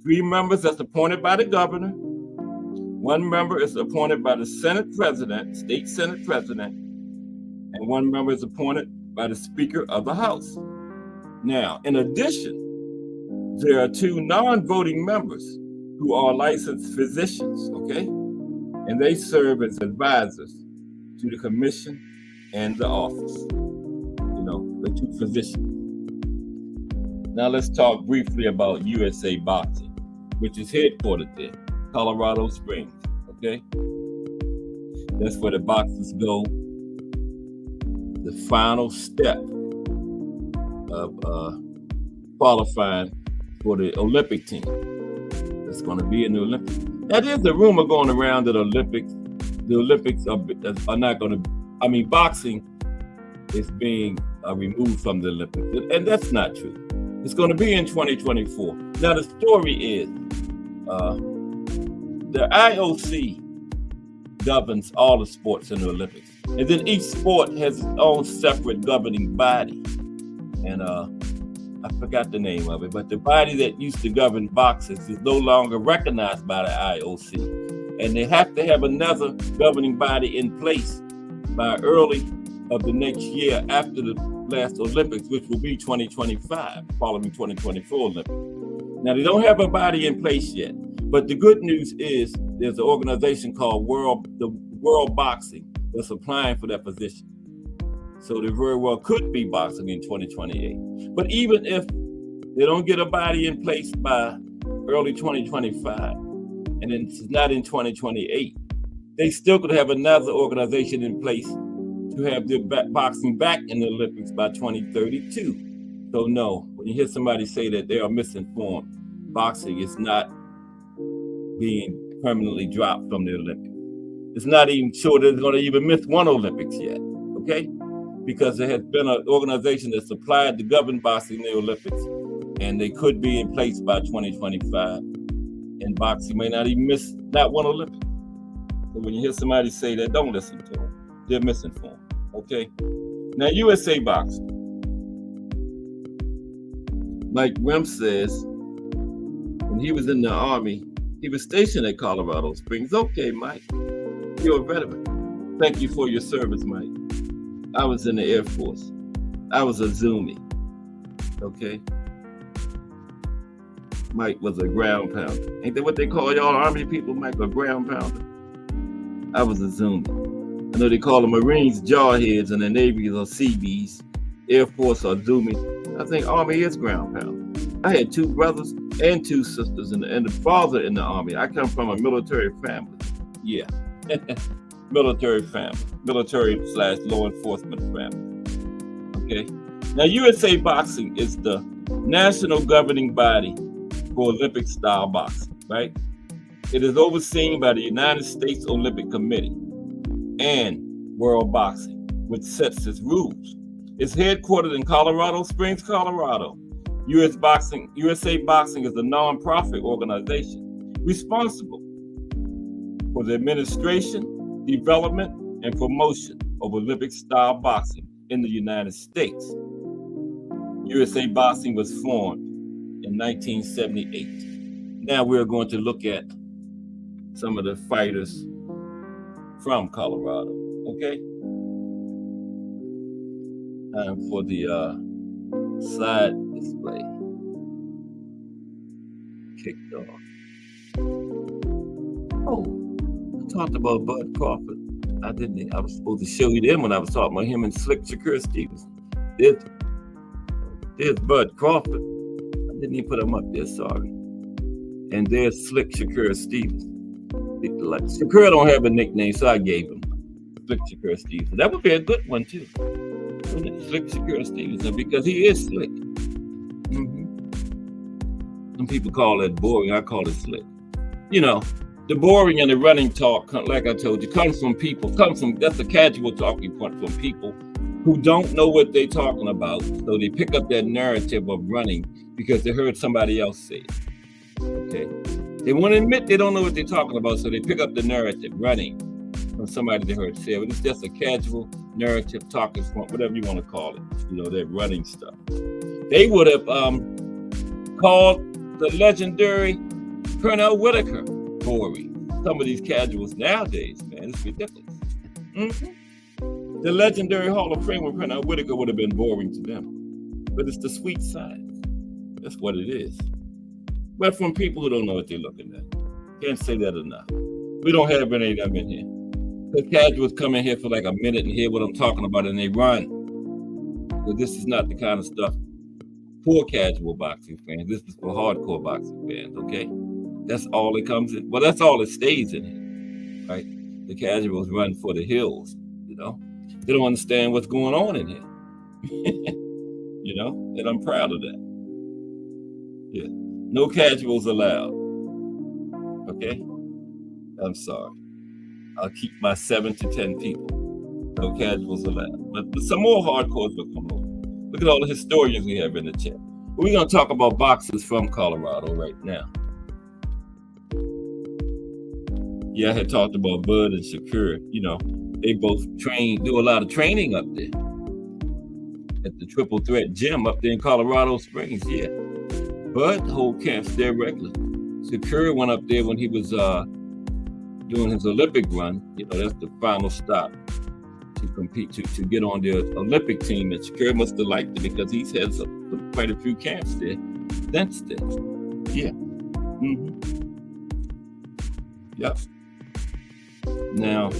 3 members that's appointed by the governor, 1 member is appointed by the Senate President, State Senate President, and 1 member is appointed by the Speaker of the House. Now, in addition, there are 2 non-voting members who are licensed physicians, okay? And they serve as advisors to the commission and the office, the 2 physicians. Now let's talk briefly about USA Boxing, which is headquartered there, Colorado Springs, okay? That's where the boxers go. The final step of qualifying for the Olympic team that's going to be in the Olympics. Now, there's a rumor going around that the Olympics are not going to, boxing is being removed from the Olympics, and that's not true. It's going to be in 2024. Now, the story is the IOC governs all the sports in the Olympics. And then each sport has its own separate governing body. And I forgot the name of it, but the body that used to govern boxing is no longer recognized by the IOC. And they have to have another governing body in place by early of the next year after the last Olympics, which will be 2025, following 2024 Olympics. Now, they don't have a body in place yet, but the good news is there's an organization called the World Boxing that's applying for that position. So there very well could be boxing in 2028. But even if they don't get a body in place by early 2025, and it's not in 2028, they still could have another organization in place to have their boxing back in the Olympics by 2032. So no, when you hear somebody say that they are misinformed, boxing is not being permanently dropped from the Olympics. It's not even sure that it's going to even miss one Olympics yet, okay? Because there has been an organization that's applied to govern boxing in the Olympics, and they could be in place by 2025, and boxing may not even miss not one Olympic. So when you hear somebody say that, don't listen to them. They're misinformed, okay? Now, USA Boxing, like Rem says, the when he was in the Army, he was stationed at Colorado Springs. Okay, Mike, you're a veteran. Thank you for your service, Mike. I was in the Air Force. I was a Zoomie. Okay. Mike was a ground pounder. Ain't that what they call y'all Army people, Mike, a ground pounder? I was a Zoomie. I know they call the Marines jawheads and the Navy are CBs. Air Force are Zoomies. I think Army is ground pound. I had 2 brothers and 2 sisters and the father in the Army. I come from a military family. Yeah. Military family. Military/law enforcement family. Okay. Now, USA Boxing is the national governing body for Olympic style boxing, right? It is overseen by the United States Olympic Committee and World Boxing, which sets its rules. It's headquartered in Colorado Springs, Colorado. USA Boxing is a non-profit organization responsible for the administration, development, and promotion of Olympic-style boxing in the United States. USA Boxing was formed in 1978. Now we're going to look at some of the fighters from Colorado, okay? Time for the side display. Kicked off. Oh, I talked about Bud Crawford. I didn't. I was supposed to show you them when I was talking about him and Slick Shakur Stevenson. There's Bud Crawford. I didn't even put him up there, sorry. And there's Slick Shakur Stevenson. Shakur don't have a nickname, so I gave him Slick Shakur Stevenson. That would be a good one too. Slick Shakur Stevenson, because he is slick. Some people call it boring. I call it slick. You know, the boring and the running talk, like I told you, that's a casual talking point from people who don't know what they're talking about. So they pick up that narrative of running because they heard somebody else say it. Okay. They want to admit they don't know what they're talking about, so they pick up the narrative, running, from somebody they heard say it. But it's just a casual narrative talking point, whatever you want to call it, you know, that running stuff. They would have called the legendary Pernell Whitaker boring. Some of these casuals nowadays, man, it's ridiculous. The legendary Hall of Famer Pernell Whitaker would have been boring to them. But it's the sweet science. That's what it is. But from people who don't know what they're looking at. Can't say that enough. We don't have any of them in here. The casuals come in here for like a minute and hear what I'm talking about and they run. But this is not the kind of stuff for casual boxing fans. This is for hardcore boxing fans, okay? That's all it comes in. Well, that's all it stays in here, right? The casuals run for the hills, you know? They don't understand what's going on in here. You know? And I'm proud of that. Yeah. No casuals allowed. Okay? I'm sorry. I'll keep my 7 to 10 people. No casuals allowed. But some more hardcores will come over. Look at all the historians we have in the chat. We're going to talk about boxers from Colorado right now. Yeah, I had talked about Bud and Shakur. You know, they both do a lot of training up there at the Triple Threat Gym up there in Colorado Springs. Yeah. Bud hold camps there regularly. Shakur went up there when he was doing his Olympic run. You know, that's the final stop to compete, to get on the Olympic team. And Shakur must have liked it because he's had quite a few camps there since then. Yeah. Yep. Now,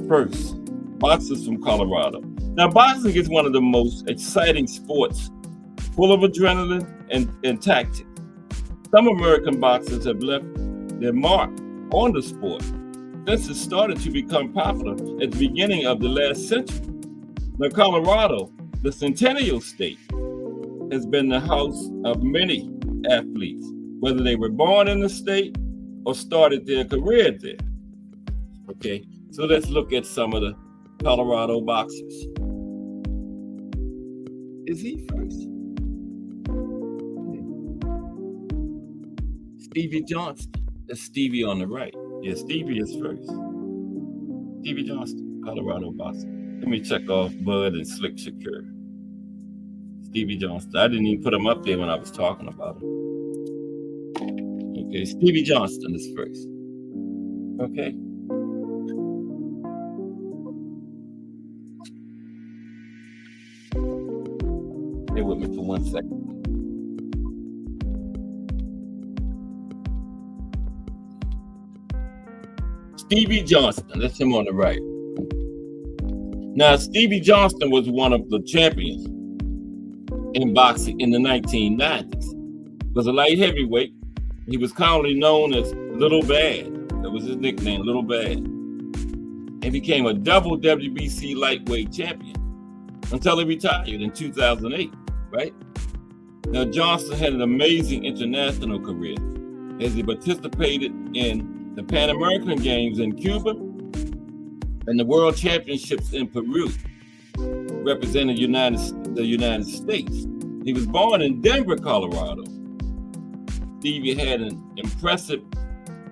first, boxers from Colorado. Now, boxing is one of the most exciting sports, full of adrenaline and tactics. Some American boxers have left their mark on the sport since it started to become popular at the beginning of the last century. Now, Colorado, the Centennial State, has been the house of many athletes, whether they were born in the state or started their career there. Okay, so let's look at some of the Colorado boxers. Is he first? Stevie Johnston. That's Stevie on the right. Yeah, Stevie is first. Stevie Johnston, Colorado boxer. Let me check off Bud and Slick Shakur. Stevie Johnston. I didn't even put him up there when I was talking about him. Okay, Stevie Johnston is first. Okay. Stay with me for 1 second. Stevie Johnston, that's him on the right. Now, Stevie Johnston was one of the champions in boxing in the 1990s. He was a light heavyweight. He was commonly known as Little Bad. That was his nickname, Little Bad. And became a double WBC lightweight champion until he retired in 2008, right? Now, Johnston had an amazing international career as he participated in the Pan American Games in Cuba and the World Championships in Peru, representing the United States. He was born in Denver, Colorado. Stevie had an impressive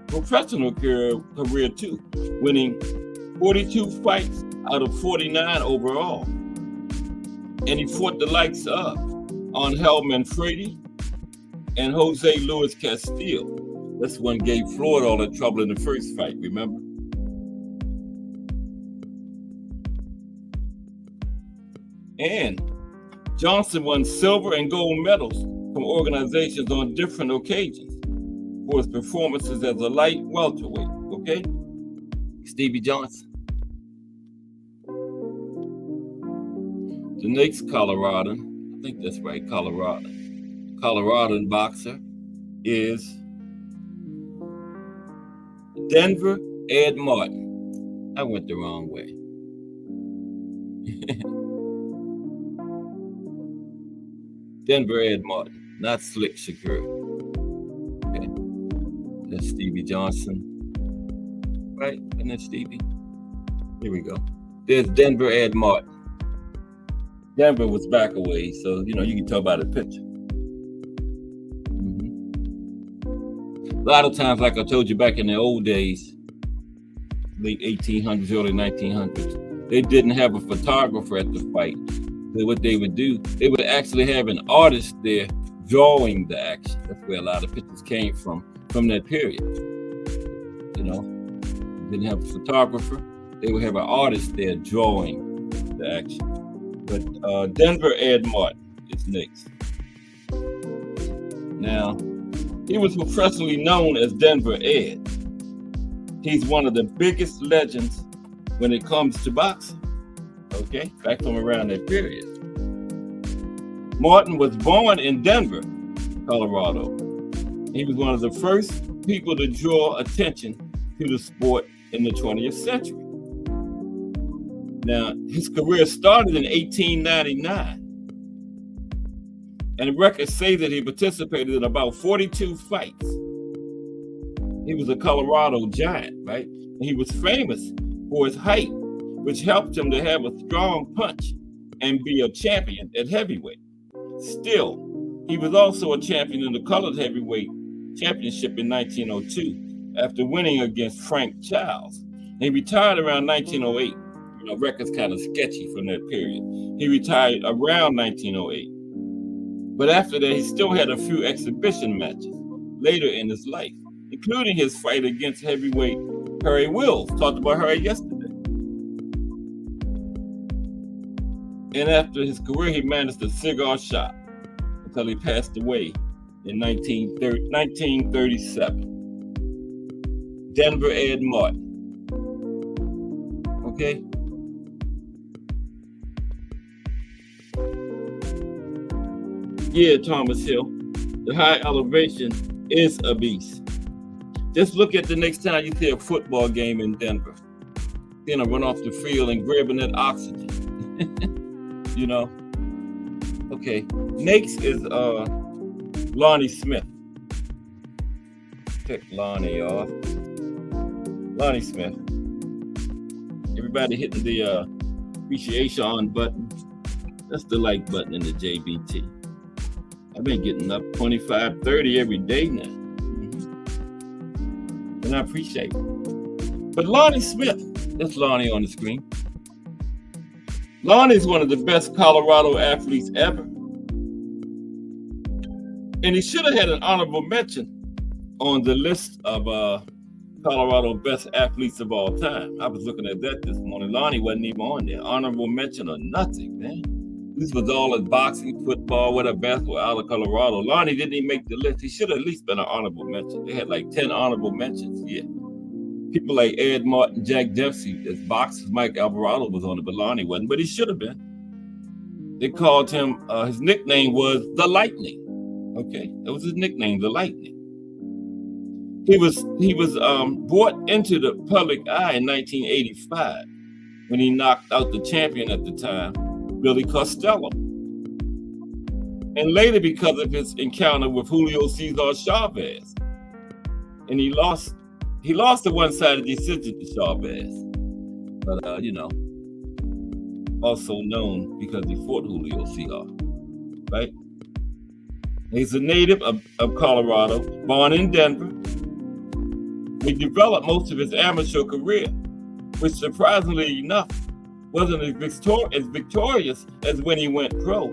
professional career too, winning 42 fights out of 49 overall. And he fought the likes of Angel Manfredi and Jose Luis Castillo. That's one gave Floyd all that trouble in the first fight, remember? And Johnson won silver and gold medals from organizations on different occasions for his performances as a light welterweight, okay? Stevie Johnson. The next Coloradan, I think that's right, Coloradan boxer is Denver Ed Martin. I went the wrong way. Denver Ed Martin, not Slick Shakur. Okay. That's Stevie Johnson. Right? Isn't that Stevie? Here we go. There's Denver Ed Martin. Denver was back away, so you can tell by the picture. A lot of times, like I told you back in the old days, late 1800s, early 1900s, they didn't have a photographer at the fight. So what they would do, they would actually have an artist there drawing the action. That's where a lot of pictures came from that period. Didn't have a photographer. They would have an artist there drawing the action. But Denver Ed Martin is next. Now, he was professionally known as Denver Ed. He's one of the biggest legends when it comes to boxing. Okay, back from around that period. Martin was born in Denver, Colorado. He was one of the first people to draw attention to the sport in the 20th century. Now, his career started in 1899. And the records say that he participated in about 42 fights. He was a Colorado giant, right? And he was famous for his height, which helped him to have a strong punch and be a champion at heavyweight. Still, he was also a champion in the colored heavyweight championship in 1902 after winning against Frank Childs. He retired around 1908. Records kind of sketchy from that period. He retired around 1908. But after that, he still had a few exhibition matches later in his life, including his fight against heavyweight Harry Wills. Talked about Harry yesterday. And after his career, he managed a cigar shop until he passed away in 1937. Denver Ed Martin. Okay? Yeah, Thomas Hill. The high elevation is a beast. Just look at the next time you see a football game in Denver. Run off the field and grabbing that oxygen. Okay. Next is Lonnie Smith. Check Lonnie off. Lonnie Smith. Everybody hitting the appreciation button. That's the like button in the JBT. I've been getting up 25, 30 every day now. And I appreciate it. But Lonnie Smith, that's Lonnie on the screen. Lonnie is one of the best Colorado athletes ever. And he should have had an honorable mention on the list of Colorado best athletes of all time. I was looking at that this morning. Lonnie wasn't even on there. Honorable mention or nothing, man. This was all in boxing, football, whatever, basketball out of Colorado. Lonnie didn't even make the list. He should have at least been an honorable mention. They had like 10 honorable mentions. Yeah. People like Ed Martin, Jack Dempsey, as boxers, Mike Alvarado was on it, but Lonnie wasn't, but he should have been. They called him, his nickname was the Lightning. Okay, that was his nickname, the Lightning. He was brought into the public eye in 1985 when he knocked out the champion at the time, Billy Costello. And later because of his encounter with Julio Cesar Chavez. And he lost the one-sided decision to Chavez. But, also known because he fought Julio Cesar, right? He's a native of Colorado, born in Denver. He developed most of his amateur career, which surprisingly enough wasn't as victorious as when he went pro.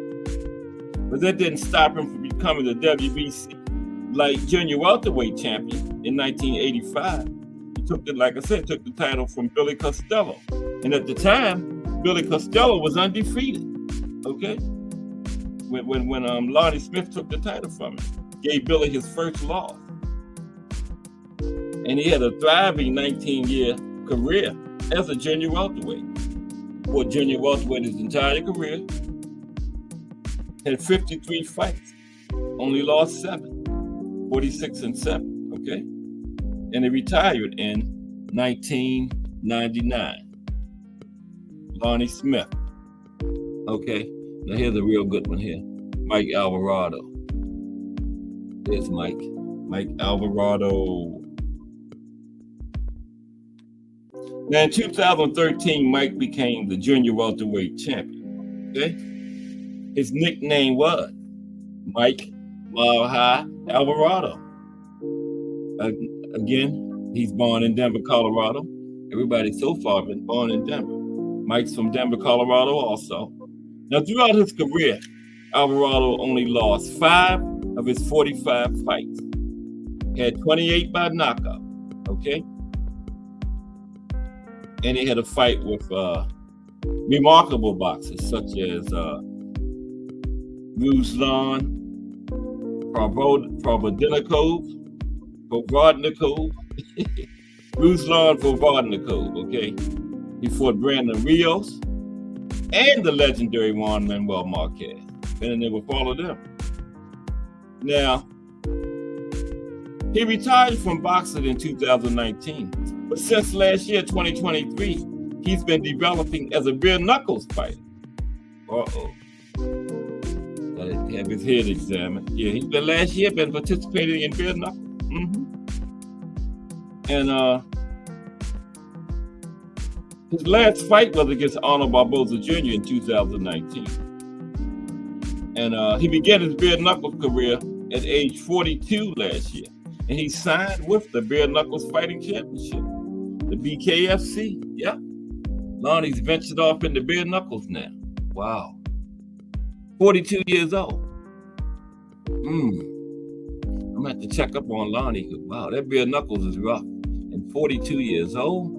But that didn't stop him from becoming the WBC light junior welterweight champion in 1985. He took the title from Billy Costello. And at the time, Billy Costello was undefeated. Okay? When Lonnie Smith took the title from him, gave Billy his first loss. And he had a thriving 19-year career as a junior welterweight. Fought junior welterweight his entire career. Had 53 fights. Only lost 7. 46-7. Okay? And he retired in 1999. Lonnie Smith. Okay? Now here's a real good one here. Mike Alvarado. There's Mike. Mike Alvarado. Now in 2013, Mike became the junior welterweight champion. Okay? His nickname was Mike Mile High Alvarado. Again, he's born in Denver, Colorado. Everybody so far been born in Denver. Mike's from Denver, Colorado also. Now, throughout his career, Alvarado only lost 5 of his 45 fights. He had 28 by knockout, okay? And he had a fight with remarkable boxers such as Ruslan Provodnikov, Ruslan Provodnikov, okay? He fought Brandon Rios and the legendary Juan Manuel Marquez. And they would follow them. Now, he retired from boxing in 2019, but since last year, 2023, he's been developing as a bare knuckles fighter. Uh-oh. Gotta have his head examined. Yeah, he's been last year been participating in bare knuckles. Mm-hmm. And his last fight was against Arnold Barboza Jr. in 2019. And he began his bare knuckles career at age 42 last year. And he signed with the Bare Knuckles Fighting Championship, the BKFC. Yeah. Lonnie's ventured off into bare knuckles now. Wow. 42 years old. I'm going to have to check up on Lonnie. Wow, that bare knuckles is rough. And 42 years old.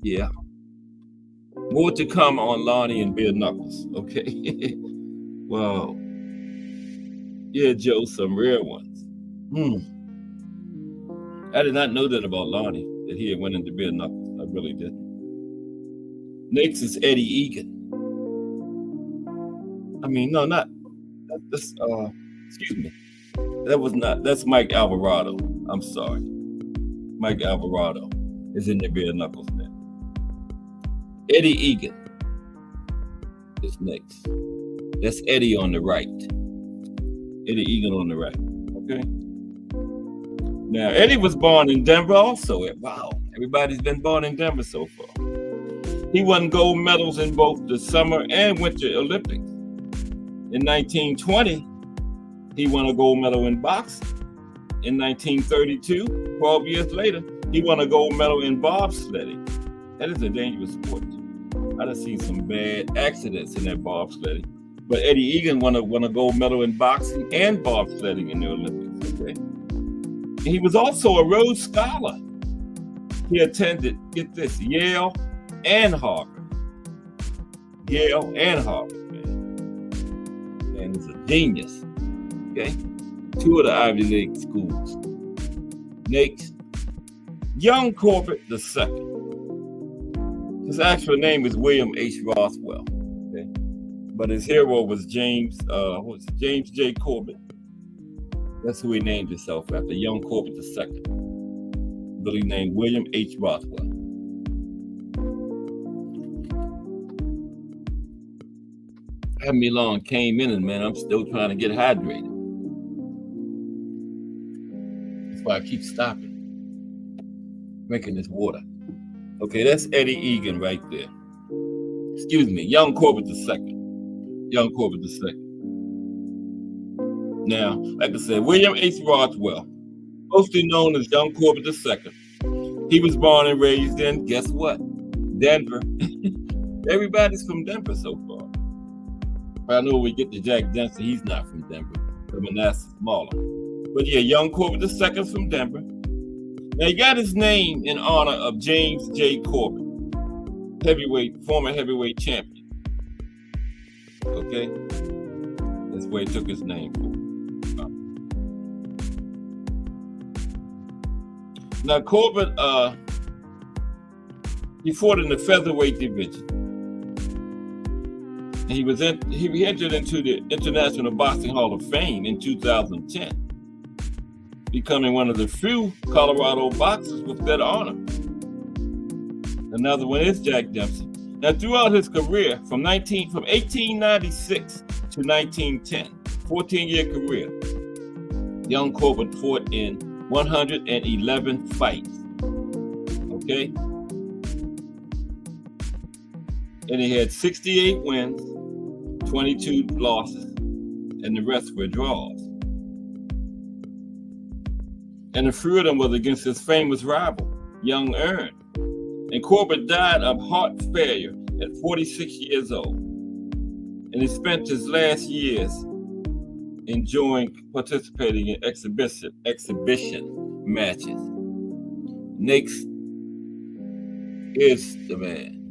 Yeah. More to come on Lonnie and bare knuckles. Okay. Wow. Yeah, Joe, some rare ones. I did not know that about Lonnie, that he had went into bare knuckles. I really didn't. Next is Eddie Egan. I mean, no, not this. Excuse me. That's Mike Alvarado. I'm sorry. Mike Alvarado is in the bare knuckles now. Eddie Egan is next. That's Eddie on the right. Eddie Egan on the right. Okay. Now, Eddie was born in Denver also. Wow. Everybody's been born in Denver so far. He won gold medals in both the Summer and Winter Olympics. In 1920, he won a gold medal in boxing. In 1932, 12 years later, he won a gold medal in bobsledding. That is a dangerous sport. I've seen some bad accidents in that bobsledding. But Eddie Egan won a gold medal in boxing and bobsledding in the Olympics. Okay, he was also a Rhodes Scholar. He attended, get this, Yale and Harvard. Yale and Harvard, man. And he's a genius. Okay, 2 of the Ivy League schools. Next, Young Corbett II. His actual name is William H. Rothwell. Okay, but his hero was James J. Corbett. That's who he named himself after, Young Corbett II. Really named William H. Rothwell. Haven't been long came in, and man, I'm still trying to get hydrated. That's why I keep stopping, drinking this water. Okay, that's Eddie Egan right there. Excuse me, Young Corbett II. Young Corbett II. Now, like I said, William H. Rothwell, mostly known as Young Corbett II. He was born and raised in, guess what? Denver. Everybody's from Denver so far. But I know when we get to Jack Dempsey, he's not from Denver. I mean, that's smaller. But yeah, Young Corbett II from Denver. Now, he got his name in honor of James J. Corbett, former heavyweight champion. Okay? That's where he took his name from. Now, Corbett, he fought in the featherweight division. And he entered into the International Boxing Hall of Fame in 2010. Becoming one of the few Colorado boxers with that honor. Another one is Jack Dempsey. Now, throughout his career, from 1896 to 1910, 14-year career, Young Corbett fought in 111 fights. Okay? And he had 68 wins, 22 losses, and the rest were draws. And a few of them was against his famous rival, Young Earn. And Corbett died of heart failure at 46 years old. And he spent his last years participating in exhibition matches. Next is the man.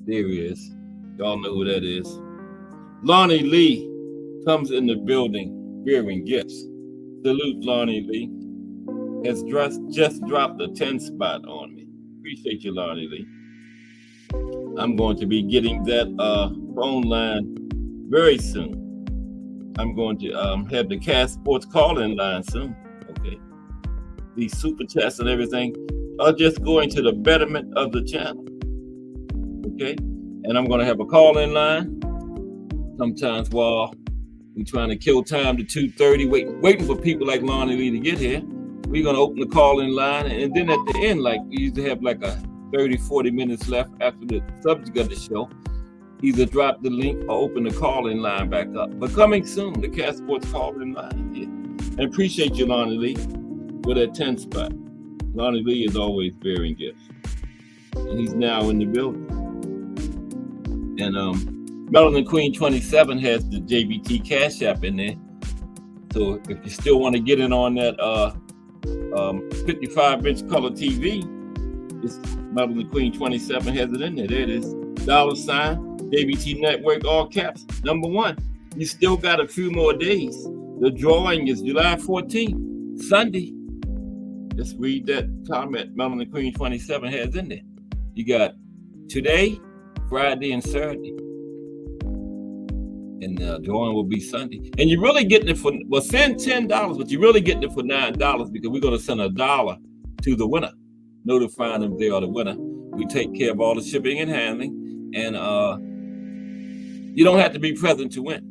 There he is. Y'all know who that is. Lonnie Lee comes in the building bearing gifts. Salute, Lonnie Lee. Has just dropped a 10 spot on me. Appreciate you, Lonnie Lee. I'm going to be getting that phone line very soon. I'm going to have the Cast Sports call-in line soon. Okay. These super chats and everything are just going to the betterment of the channel. Okay. And I'm going to have a call-in line sometimes while we're trying to kill time to 2:30, waiting for people like Lonnie Lee to get here. We're going to open the call-in line, and then at the end, like we usually have like a 30, 40 minutes left after the subject of the show, either drop the link or open the call-in line back up. But coming soon, the Cat Sports call-in line here. And appreciate you, Lonnie Lee, with that 10 spot. Lonnie Lee is always bearing gifts. And he's now in the building. And Melanin Queen 27 has the JBT Cash App in there. So if you still want to get in on that 55-inch color TV, it's Melanin Queen 27 has it in there. There it is. $, JBT Network, all caps. Number 1, you still got a few more days. The drawing is July 14th, Sunday. Just read that comment Melanin Queen 27 has in there. You got today, Friday, and Saturday. And the drawing will be Sunday. And you're really getting it for, well, send $10, but you're really getting it for $9 because we're going to send $1 to the winner, notifying them they are the winner. We take care of all the shipping and handling, and you don't have to be present to win.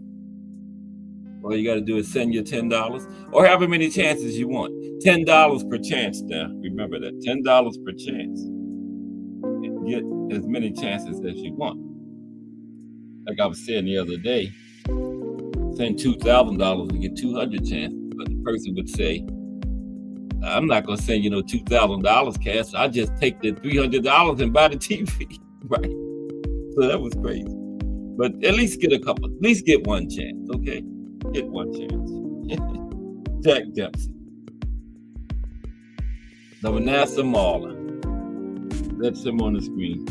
All you got to do is send your $10 or however many chances you want. $10 per chance now. Remember that, $10 per chance. And get as many chances as you want. Like I was saying the other day, send $2,000 and get 200 chances. But the person would say, I'm not going to send, $2,000 cash. I just take the $300 and buy the TV. Right. So that was crazy. But at least get one chance, okay? Get one chance. Jack Dempsey. The Manasseh Mauler. That's him on the screen.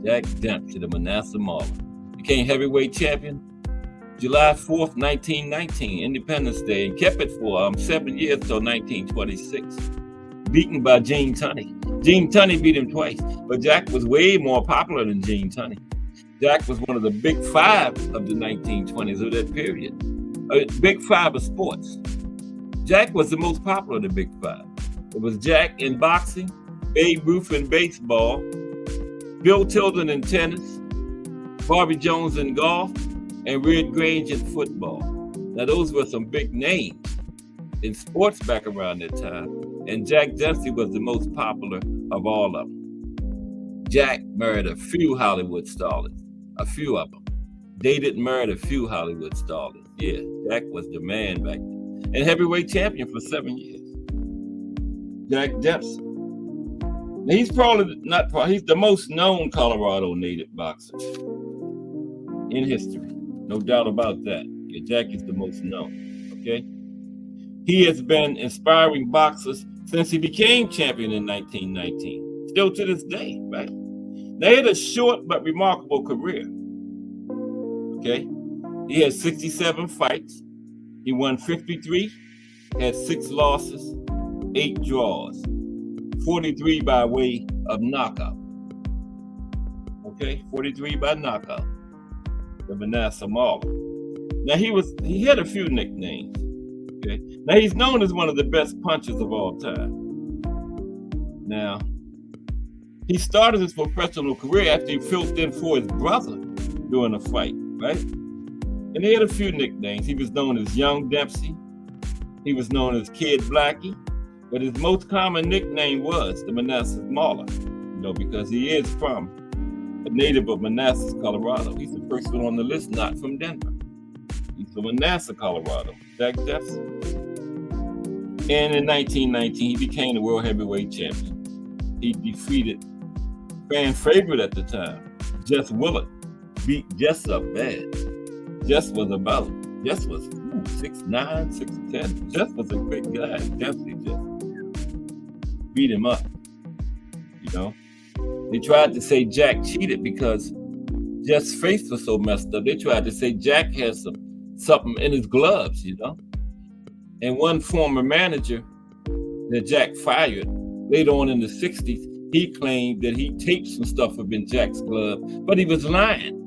Jack Dempsey, the Manasseh Mauler. Became heavyweight champion July 4th, 1919, Independence Day, and kept it for 7 years till 1926. Beaten by Gene Tunney. Gene Tunney beat him twice, but Jack was way more popular than Gene Tunney. Jack was one of the big five of the 1920s of that period. Big five of sports. Jack was the most popular of the big five. It was Jack in boxing, Babe Ruth in baseball, Bill Tilden in tennis, Bobby Jones in golf, and Red Grange in football. Now those were some big names in sports back around that time, and Jack Dempsey was the most popular of all of them. Jack married a few Hollywood starlets, a few of them. Dated and married a few Hollywood starlets. Yeah, Jack was the man back then. And heavyweight champion for 7 years. Jack Dempsey. Now he's he's the most known Colorado native boxer in history. No doubt about that. Yeah, Jack is the most known, okay? He has been inspiring boxers since he became champion in 1919. Still to this day, right? Now he had a short but remarkable career, okay? He had 67 fights. He won 53, had 6 losses, 8 draws, 43 by way of knockout. Okay, 43 by knockout. The Manasseh Mauler. Now he had a few nicknames. Okay. Now he's known as one of the best punchers of all time. Now, he started his professional career after he filled in for his brother during a fight, right? And he had a few nicknames. He was known as Young Dempsey. He was known as Kid Blackie. But his most common nickname was the Manasseh Mauler, because he is from a native of Manassas, Colorado. He's the first one on the list not from Denver. He's from Manassas, Colorado, Jack Dempsey. And in 1919, he became the world heavyweight champion. He defeated fan favorite at the time, Jess Willard. Beat Jess up bad. Jess was 6'9", 6'10". Jess was a big guy. Dempsey just beat him up, They tried to say Jack cheated because Jeff's face was so messed up. They tried to say Jack had something in his gloves, And one former manager that Jack fired later on in the 60s, he claimed that he taped some stuff up in Jack's glove, but he was lying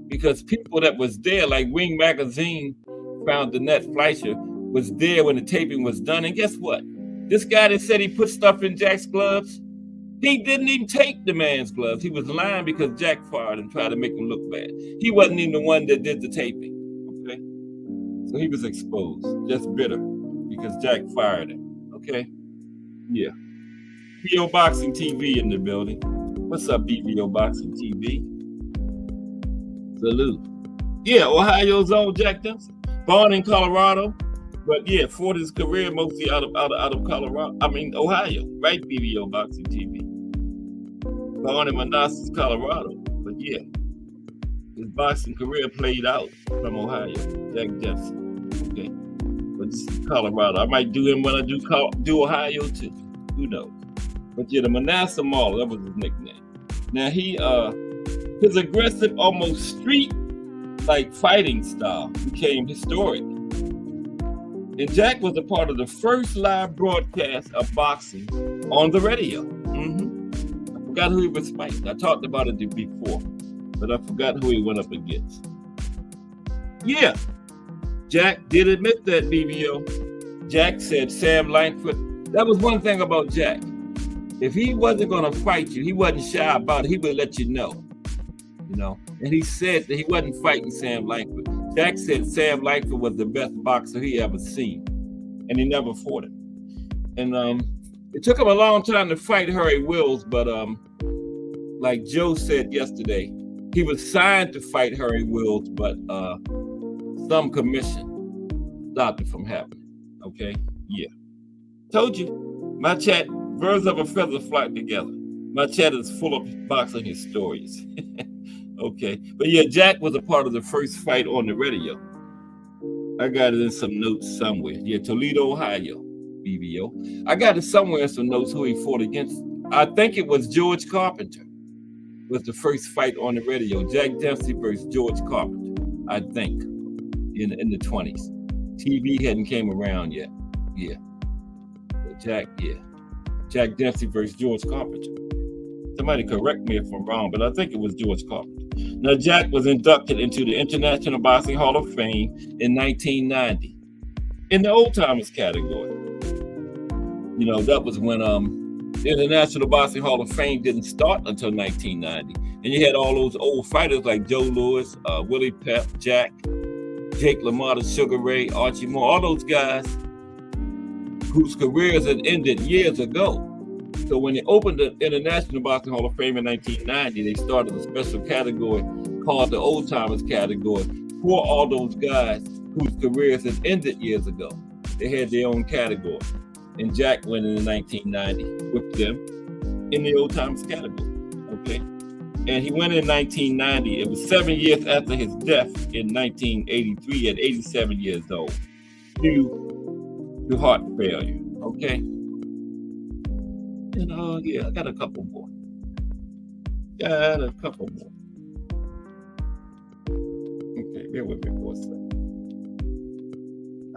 because people that was there, like Wing Magazine found Danette Fleischer was there when the taping was done. And guess what? This guy that said he put stuff in Jack's gloves, he didn't even take the man's gloves. He was lying because Jack fired him, tried to make him look bad. He wasn't even the one that did the taping, okay? So he was exposed, just bitter because Jack fired him, okay? Yeah. BO Boxing TV in the building. What's up, BBO Boxing TV? Salute. Yeah, Ohio's own Jack Dempsey. Born in Colorado. But yeah, fought his career mostly out of Colorado. Ohio, right? BBO Boxing TV. Born in Manassas, Colorado. But yeah, his boxing career played out from Ohio. Jack Dempsey. Okay. But this is Colorado. I might do him when I do Ohio too. Who knows? But yeah, the Manasseh Mauler, that was his nickname. Now his aggressive, almost street-like fighting style became historic. And Jack was a part of the first live broadcast of boxing on the radio. I forgot who he was fighting. I talked about it before, but I forgot who he went up against. Yeah, Jack did admit that, BBO. Jack said Sam Langford. That was one thing about Jack. If he wasn't going to fight you, he wasn't shy about it. He would let you know. And he said that he wasn't fighting Sam Langford. Jack said Sam Langford was the best boxer he ever seen, and he never fought him. And it took him a long time to fight Harry Wills, but like Joe said yesterday, he was signed to fight Harry Wills, but some commission stopped it from happening. Okay, yeah. Told you, my chat, birds of a feather flock together. My chat is full of boxing historians. Okay. But yeah, Jack was a part of the first fight on the radio. I got it in some notes somewhere. Yeah, Toledo, Ohio, BVO. I got it somewhere in some notes who he fought against. I think it was George Carpenter. Was the first fight on the radio. Jack Dempsey versus George Carpenter, I think, in the 20s. TV hadn't came around yet. Yeah. But Jack Dempsey versus George Carpenter. Somebody correct me if I'm wrong, but I think it was George Carpenter. Now, Jack was inducted into the International Boxing Hall of Fame in 1990 in the old timers category. You know, that was when the International Boxing Hall of Fame didn't start until 1990. And you had all those old fighters like Joe Louis, Willie Pep, Jack, Jake LaMotta, Sugar Ray, Archie Moore, all those guys whose careers had ended years ago. So when they opened the International Boxing Hall of Fame in 1990, they started a special category called the Old Timers category for all those guys whose careers had ended years ago. They had their own category. And Jack went in 1990 with them in the Old Timers category. Okay. And he went in 1990. It was 7 years after his death in 1983 at 87 years old due to heart failure. Okay. And yeah, I got a couple more. Okay, bear with me for a second.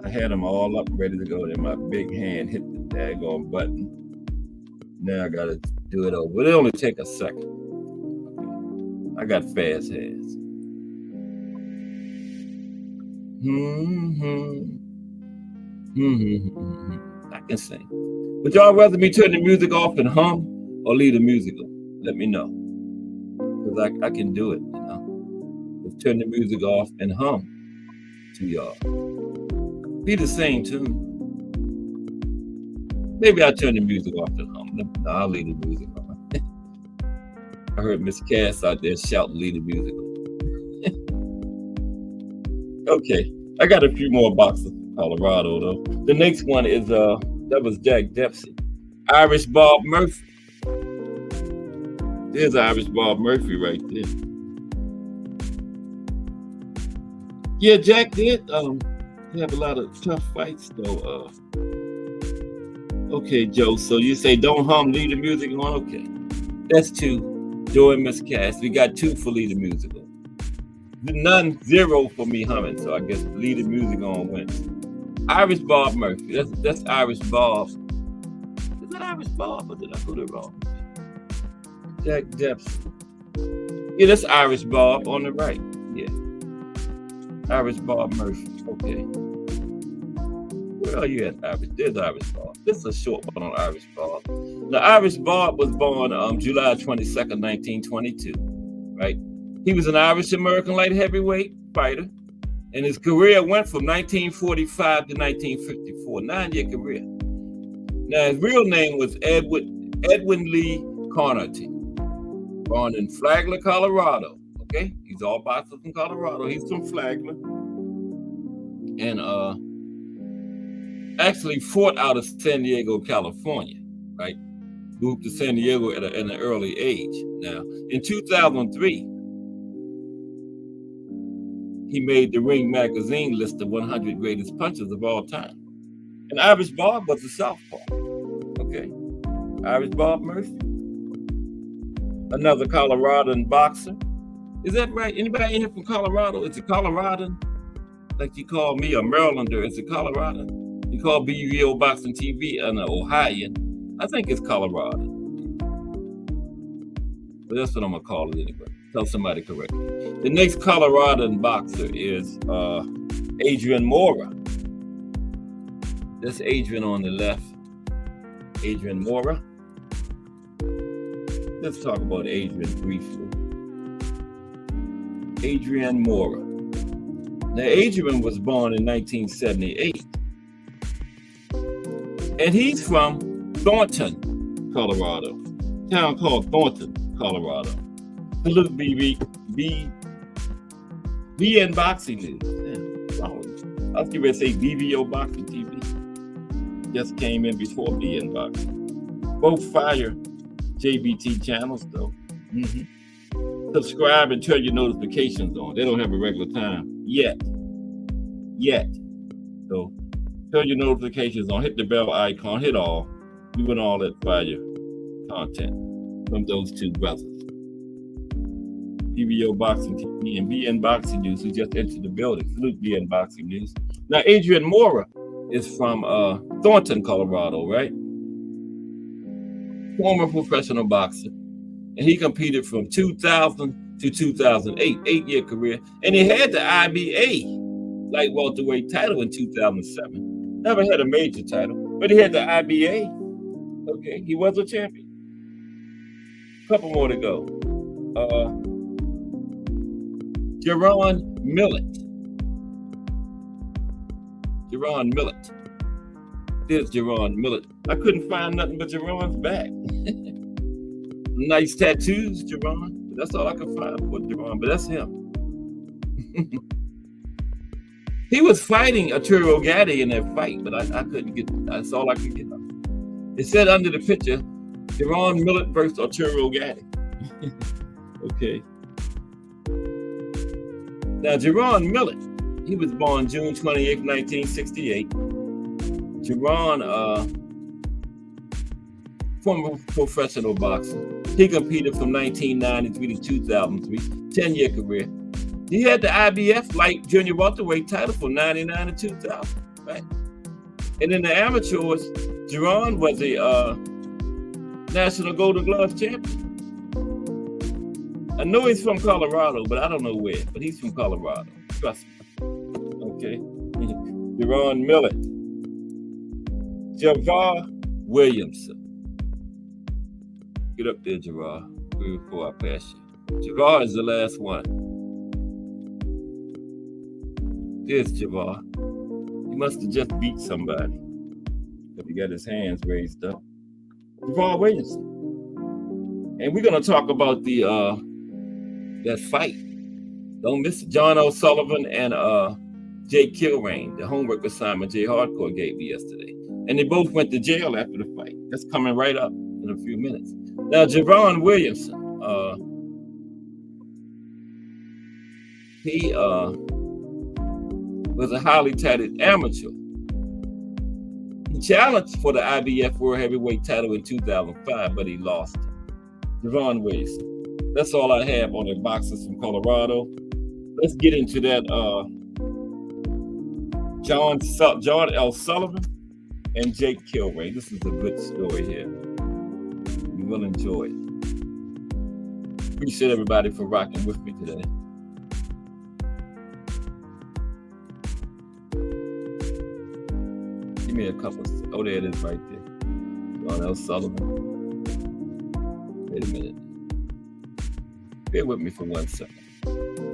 I had them all up ready to go. Then my big hand hit the daggone button. Now I gotta do it over. It'll only take a second. Okay. I got fast hands. I can sing. Would y'all rather me turn the music off and hum or leave the music on? Let me know. Because I can do it, you know. Just turn the music off and hum to y'all. Be the same tune. Maybe I'll turn the music off and hum. No, I'll leave the music on. I heard Miss Cass out there shouting, leave the music on. Okay, I got a few more boxes from Colorado though. The next one is that was Jack Dempsey. Irish Bob Murphy. There's Irish Bob Murphy right there. Yeah, Jack did have a lot of tough fights though. Okay, Joe, so you say don't hum, leave the music on? Okay. That's two. Joe and Miss Cass. We got two for leave the music on. None, zero for me humming, so I guess leave the music on wins. Irish Bob Murphy. That's Irish Bob. Is that Irish Bob or did I put it wrong? Jack Dempsey. Yeah, that's Irish Bob on the right. Yeah. Irish Bob Murphy. Okay. Where are you at, Irish? There's Irish Bob. This is a short one on Irish Bob. Now, Irish Bob was born July 22nd, 1922. Right? He was an Irish-American light heavyweight fighter. And his career went from 1945 to 1954, 9-year career. Now, his real name was Edwin Lee Carnity, born in Flagler, Colorado. Okay, he's all boxers from Colorado. He's from Flagler, and actually fought out of San Diego, California. Right, moved to San Diego at an early age. Now, in 2003. He made the Ring magazine list of 100 greatest punchers of all time. And Irish Bob was a southpaw. Okay. Irish Bob Murphy. Another Coloradan boxer. Is that right? Anybody in here from Colorado? Is it Coloradan? Like you call me a Marylander. Is it Coloradan? You call BVO Boxing TV an Ohioan. I think it's Coloradan. But that's what I'm going to call it anyway. Tell somebody correctly. The next Coloradan boxer is Adrian Mora. That's Adrian on the left. Adrian Mora. Let's talk about Adrian briefly. Adrian Mora. Now, Adrian was born in 1978. And he's from Thornton, Colorado. A town called Thornton, Colorado. A little BN Boxing News. I was going to say BVO Boxing TV. Just came in before BN Boxing. Both fire JBT channels, though. So subscribe and turn your notifications on. They don't have a regular time yet. So turn your notifications on, hit the bell icon, hit all. We want all that fire content from those two brothers. PBO Boxing TV and BN Boxing News, who just entered the building. Salute BN Boxing News. Now, Adrian Mora is from Thornton, Colorado, right? Former professional boxer. And he competed from 2000 to 2008, 8-year career. And he had the IBA light welterweight title in 2007. Never had a major title, but he had the IBA. Okay, he was a champion. Couple more to go. Jerron Millett. There's Jerron Millett. I couldn't find nothing but Jerron's back. Nice tattoos, Jerron. That's all I could find for Jerron, but that's him. He was fighting Arturo Gatti in that fight, but I couldn't get, that's all I could get. It said under the picture, Jerron Millett versus Arturo Gatti. Okay. Now, Jerron Millett, he was born June 28, 1968. Jerron, former professional boxer. He competed from 1993 to 2003, 10-year career. He had the IBF light junior welterweight title from 99 to 2000, right? And in the amateurs, Jerron was a National Golden Glove champion. I know he's from Colorado, but I don't know where. But he's from Colorado. Trust me. Okay. Jerron Millett. Javar Williamson. Get up there, Javar, before I pass you. Javar is the last one. There's Javar. He must have just beat somebody. But he got his hands raised up. Javar Williamson. And we're going to talk about the that fight. Don't miss it. John O'Sullivan and Jake Kilrain, the homework assignment Jay Hardcore gave me yesterday. And they both went to jail after the fight. That's coming right up in a few minutes. Now, Jerron Williamson, he was a highly touted amateur. He challenged for the IBF World Heavyweight title in 2005, but he lost it. Jerron Williamson. That's all I have on the boxers from Colorado. Let's get into that John L. Sullivan and Jake Kilrain. This is a good story here. You will enjoy it. Appreciate everybody for rocking with me today. Give me a couple. Oh, there it is right there. John L. Sullivan. Wait a minute. Bear with me for 1 second.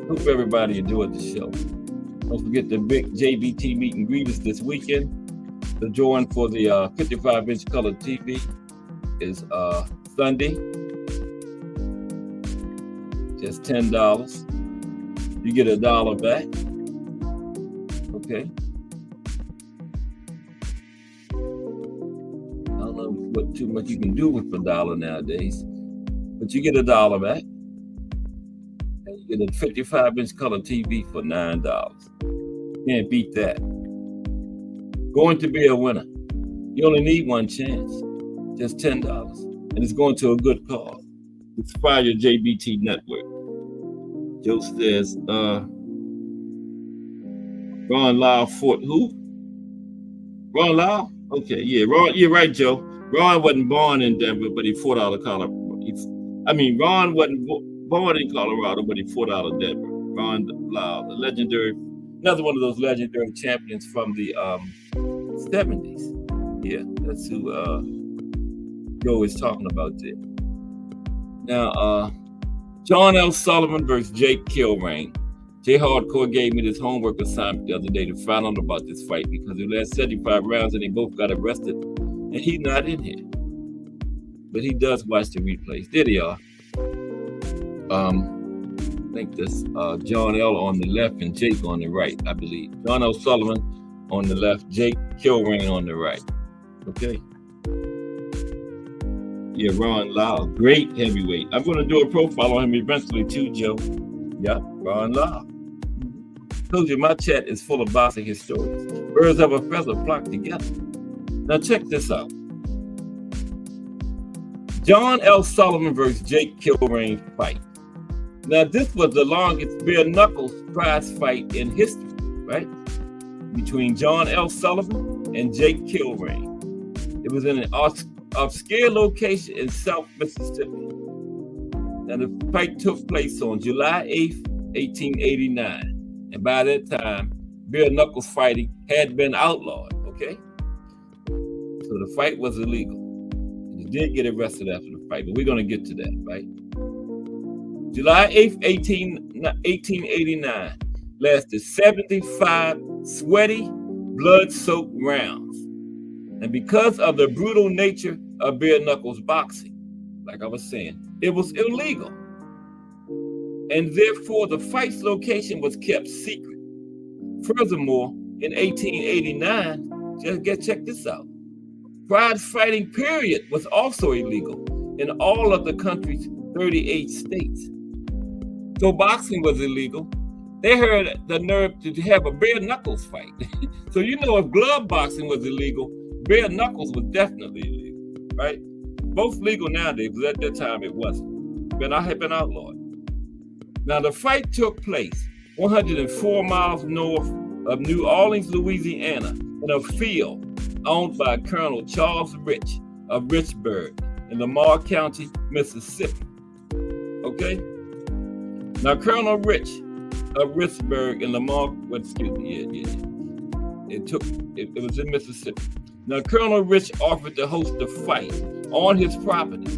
Hope everybody enjoyed the show. Don't forget the big JBT meet and greet is this weekend. The drawing for the 55-inch color TV is Sunday. Just $10. You get $1 back. Okay. I don't know what too much you can do with $1 nowadays, but you get $1 back. You get a 55-inch color TV for $9. Can't beat that. Going to be a winner. You only need one chance. Just $10. And it's going to a good cause. Inspire JBT Network. Joe says, Ron Lau fought who? Ron Lau? Okay, yeah. Ron, you're right, Joe. Ron wasn't born in Denver, but he fought out of Colorado. Ron wasn't born in Colorado, but he fought out of Denver. Ron Lau, the legendary, another one of those legendary champions from the 70s. Yeah, that's who Joe is talking about there. Now, John L. Sullivan versus Jake Kilrain. Jay Hardcore gave me this homework assignment the other day to find out about this fight because the last 75 rounds and they both got arrested. And he's not in here. But he does watch the replays. There they are. I think that's John L. on the left and Jake on the right, I believe. John L. Sullivan on the left, Jake Kilrain on the right. Okay. Yeah, Ron Lyle, great heavyweight. I'm going to do a profile on him eventually too, Joe. Yeah, Ron Lyle. Told you my chat is full of boxing historians. Birds of a feather flock together. Now check this out. John L. Sullivan versus Jake Kilrain fight. Now this was the longest bare knuckles prize fight in history, right? Between John L. Sullivan and Jake Kilrain. It was in an obscure location in South Mississippi. Now the fight took place on July 8th, 1889. And by that time, bare knuckles fighting had been outlawed, okay? So the fight was illegal. And he did get arrested after the fight, but we're going to get to that, right? July 8th, 1889 lasted 75 sweaty, blood-soaked rounds. And because of the brutal nature of bare knuckles boxing, like I was saying, it was illegal. And therefore, the fight's location was kept secret. Furthermore, in 1889, check this out. Prize fighting, period, was also illegal in all of the country's 38 states. So boxing was illegal. They had the nerve to have a bare knuckles fight. So you know, if glove boxing was illegal, bare knuckles was definitely illegal, right? Both legal nowadays, but at that time it wasn't. I had been outlawed. Now the fight took place 104 miles north of New Orleans, Louisiana, in a field owned by Colonel Charles Rich of Richburg in Lamar County, Mississippi. Okay? Now Colonel Rich of Richburg in Lamar, it was in Mississippi. Now Colonel Rich offered to host the fight on his property,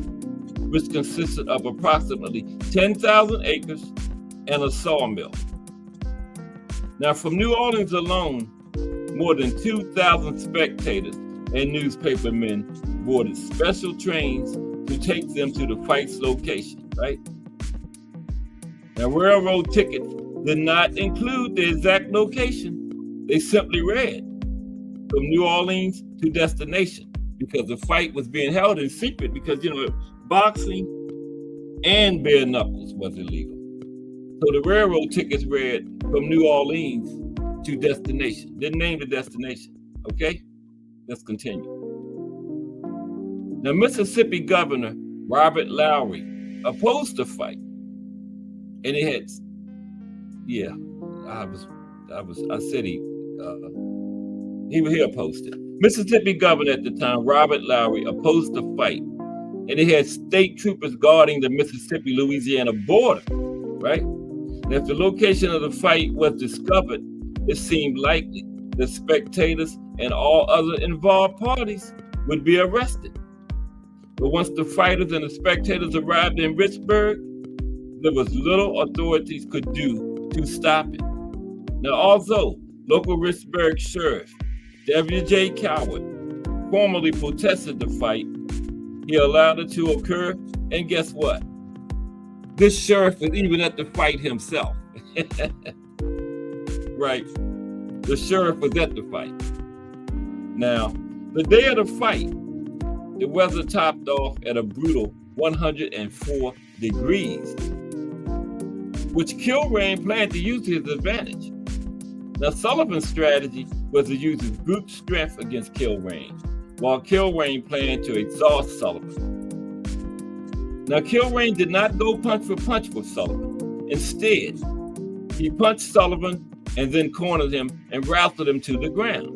which consisted of approximately 10,000 acres and a sawmill. Now, from New Orleans alone, more than 2,000 spectators and newspapermen boarded special trains to take them to the fight's location, right? Now, railroad tickets did not include the exact location. They simply read from New Orleans to destination, because the fight was being held in secret because, you know, boxing and bare knuckles was illegal. So the railroad tickets read from New Orleans to destination. Didn't name the destination, okay? Let's continue. Now, Mississippi Governor Robert Lowry opposed the fight. And it had, I said he opposed it. Mississippi Governor at the time, Robert Lowry, opposed the fight. And it had state troopers guarding the Mississippi-Louisiana border, right? And if the location of the fight was discovered, it seemed likely the spectators and all other involved parties would be arrested. But once the fighters and the spectators arrived in Richburg, there was little authorities could do to stop it. Now, although local Richburg Sheriff W.J. Coward formally protested the fight, he allowed it to occur, and guess what? This sheriff was even at the fight himself. Right. The sheriff was at the fight. Now, the day of the fight, the weather topped off at a brutal 104 degrees, which Kilrain planned to use to his advantage. Now, Sullivan's strategy was to use his brute strength against Kilrain, while Kilrain planned to exhaust Sullivan. Now, Kilrain did not go punch for punch with Sullivan. Instead, he punched Sullivan and then cornered him and routed him to the ground.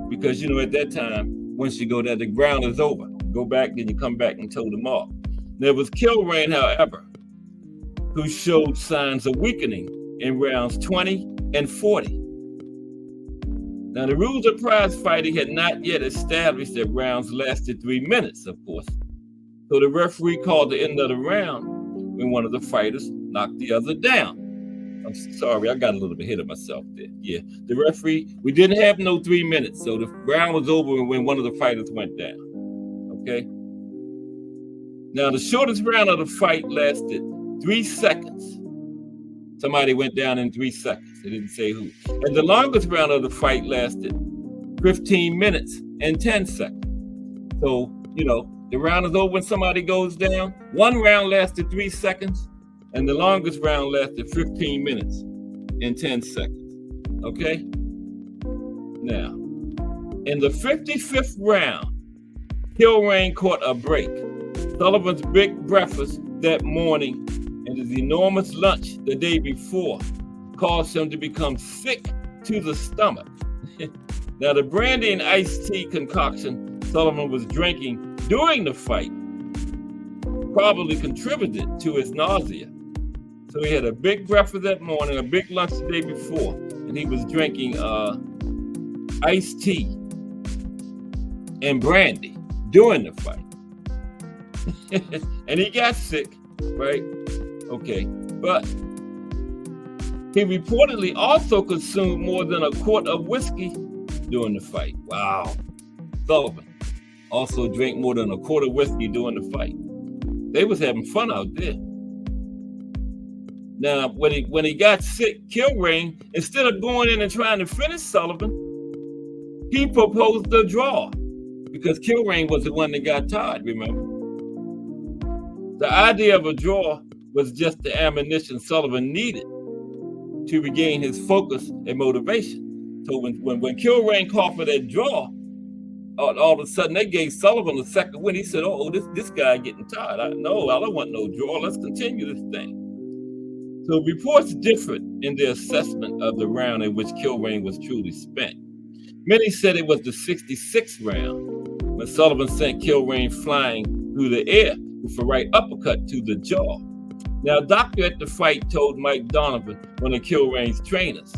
Because, you know, at that time, once you go there, the ground is over. Go back, then you come back and toe them off. There was Kilrain, however, who showed signs of weakening in rounds 20 and 40. Now, the rules of prize fighting had not yet established that rounds lasted 3 minutes, of course. So the referee called the end of the round when one of the fighters knocked the other down. I'm sorry, I got a little bit ahead of myself there. Yeah, the referee, we didn't have no 3 minutes, so the round was over when one of the fighters went down, okay? Now, the shortest round of the fight lasted 3 seconds. Somebody went down in 3 seconds. They didn't say who. And the longest round of the fight lasted 15 minutes and 10 seconds. So, you know, The round is over when somebody goes down. One round lasted 3 seconds, and the longest round lasted 15 minutes and 10 seconds. Okay? Now, in the 55th round, Kilrain caught a break. Sullivan's big breakfast that morning and his enormous lunch the day before caused him to become sick to the stomach. Now, the brandy and iced tea concoction Sullivan was drinking during the fight probably contributed to his nausea. So he had a big breakfast that morning, a big lunch the day before, and he was drinking iced tea and brandy during the fight. And he got sick, right? Okay, but he reportedly also consumed more than a quart of whiskey during the fight. Wow. Sullivan also drank more than a quart of whiskey during the fight. They was having fun out there. Now, when he got sick, Kilrain, instead of going in and trying to finish Sullivan, he proposed a draw because Kilrain was the one that got tired, remember? The idea of a draw was just the ammunition Sullivan needed to regain his focus and motivation. So when Kilrain called for that draw, all of a sudden they gave Sullivan a second win. He said, "Oh, this guy getting tired. I don't want no draw. Let's continue this thing." So reports differed in their assessment of the round in which Kilrain was truly spent. Many said it was the 66th round when Sullivan sent Kilrain flying through the air with a right uppercut to the jaw. Now, a doctor at the fight told Mike Donovan, one of Kilrain's trainers,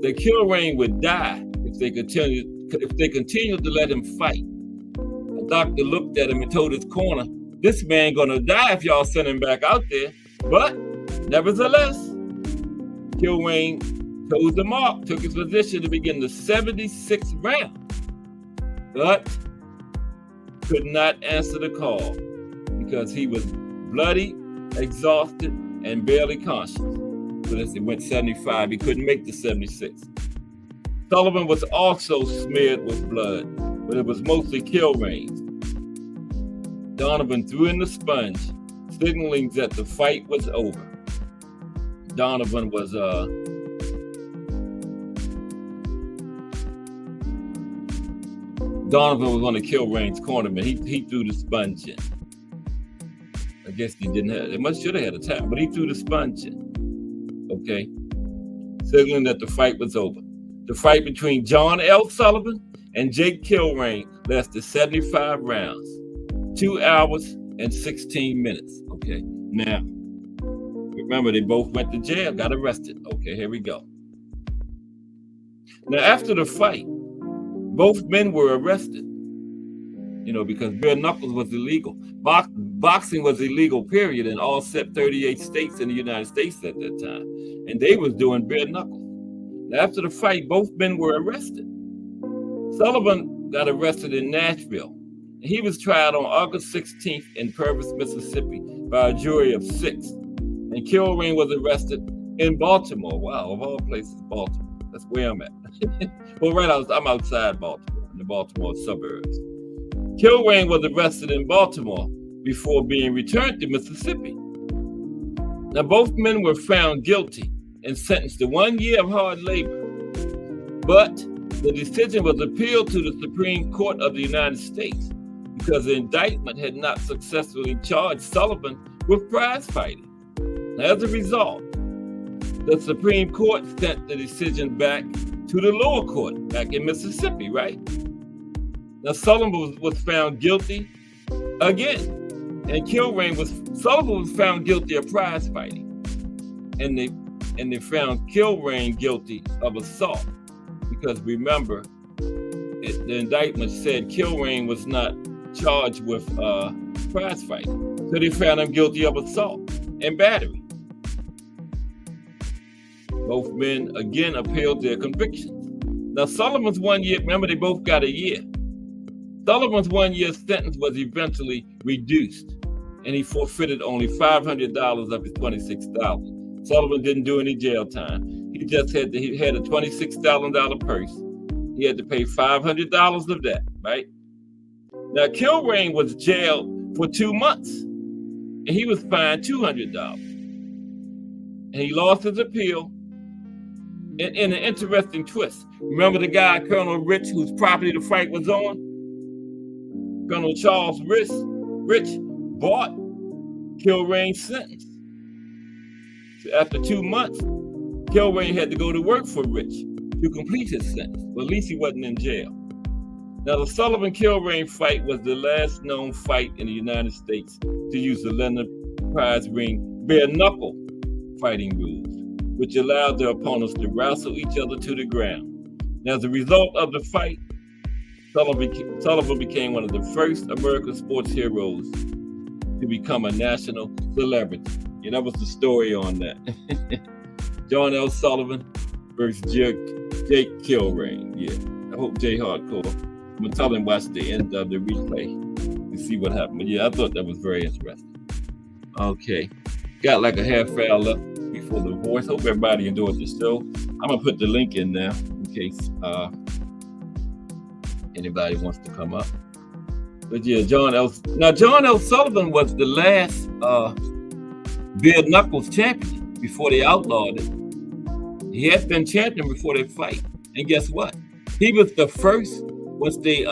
that Kilrain would die if they continued to let him fight. The doctor looked at him and told his corner, "This man gonna die if y'all send him back out there." But nevertheless, Kilrain chose the mark, took his position to begin the 76th round, but could not answer the call because he was bloody, exhausted, and barely conscious. So it went 75. He couldn't make the 76. Sullivan was also smeared with blood, but it was mostly Kilrain's. Donovan threw in the sponge, signaling that the fight was over. Donovan was one of Kilrain's cornermen. He threw the sponge in. I guess he didn't have. They should have had a tap, but he threw the sponge in. Okay, signaling that the fight was over. The fight between John L. Sullivan and Jake Kilrain lasted 75 rounds, 2 hours and 16 minutes. Okay, now remember they both went to jail, got arrested. Okay, here we go. Now after the fight, both men were arrested. Because bare knuckles was illegal. Boxing was illegal, period, in all 38 states in the United States at that time. And they was doing bare knuckles. Now, after the fight, both men were arrested. Sullivan got arrested in Nashville. And he was tried on August 16th in Purvis, Mississippi by a jury of 6. And Kilrain was arrested in Baltimore. Wow, of all places, Baltimore. That's where I'm at. Well, I'm outside Baltimore, in the Baltimore suburbs. Kilrain was arrested in Baltimore before being returned to Mississippi. Now, both men were found guilty and sentenced to 1 year of hard labor. But the decision was appealed to the Supreme Court of the United States because the indictment had not successfully charged Sullivan with prize fighting. Now, as a result, the Supreme Court sent the decision back to the lower court back in Mississippi, right? Now, Sullivan was found guilty again, and Sullivan was found guilty of prize fighting, and they found Kilrain guilty of assault because remember, the indictment said Kilrain was not charged with prize fighting, so they found him guilty of assault and battery. Both men again appealed their convictions. Now, Sullivan's 1 year, remember they both got a year. Sullivan's 1 year sentence was eventually reduced, and he forfeited only $500 of his $26,000. Sullivan didn't do any jail time. He just had a $26,000 purse. He had to pay $500 of that, right? Now, Kilrain was jailed for 2 months, and he was fined $200. And he lost his appeal. In an interesting twist, remember the guy, Colonel Rich, whose property the fight was on? Colonel Charles Rich bought Kilrain's sentence. So after 2 months, Kilrain had to go to work for Rich to complete his sentence. But at least he wasn't in jail. Now, the Sullivan-Kilrain fight was the last known fight in the United States to use the Leonard Prize ring bare knuckle fighting rules, which allowed their opponents to wrestle each other to the ground. Now, as a result of the fight, Sullivan became one of the first American sports heroes to become a national celebrity. And that was the story on that. John L. Sullivan versus Jake Kilrain. Yeah, I hope Jay Hardcore. I'm going to tell him watch the end of the replay to see what happened. But yeah, I thought that was very interesting. Okay, got like a half hour left before the voice. Hope everybody enjoyed the show. I'm gonna put the link in now in case anybody wants to come up. But yeah, John L. Sullivan was the last bare knuckles champion before they outlawed it. He had been champion before they fight, and guess what? He was the first once they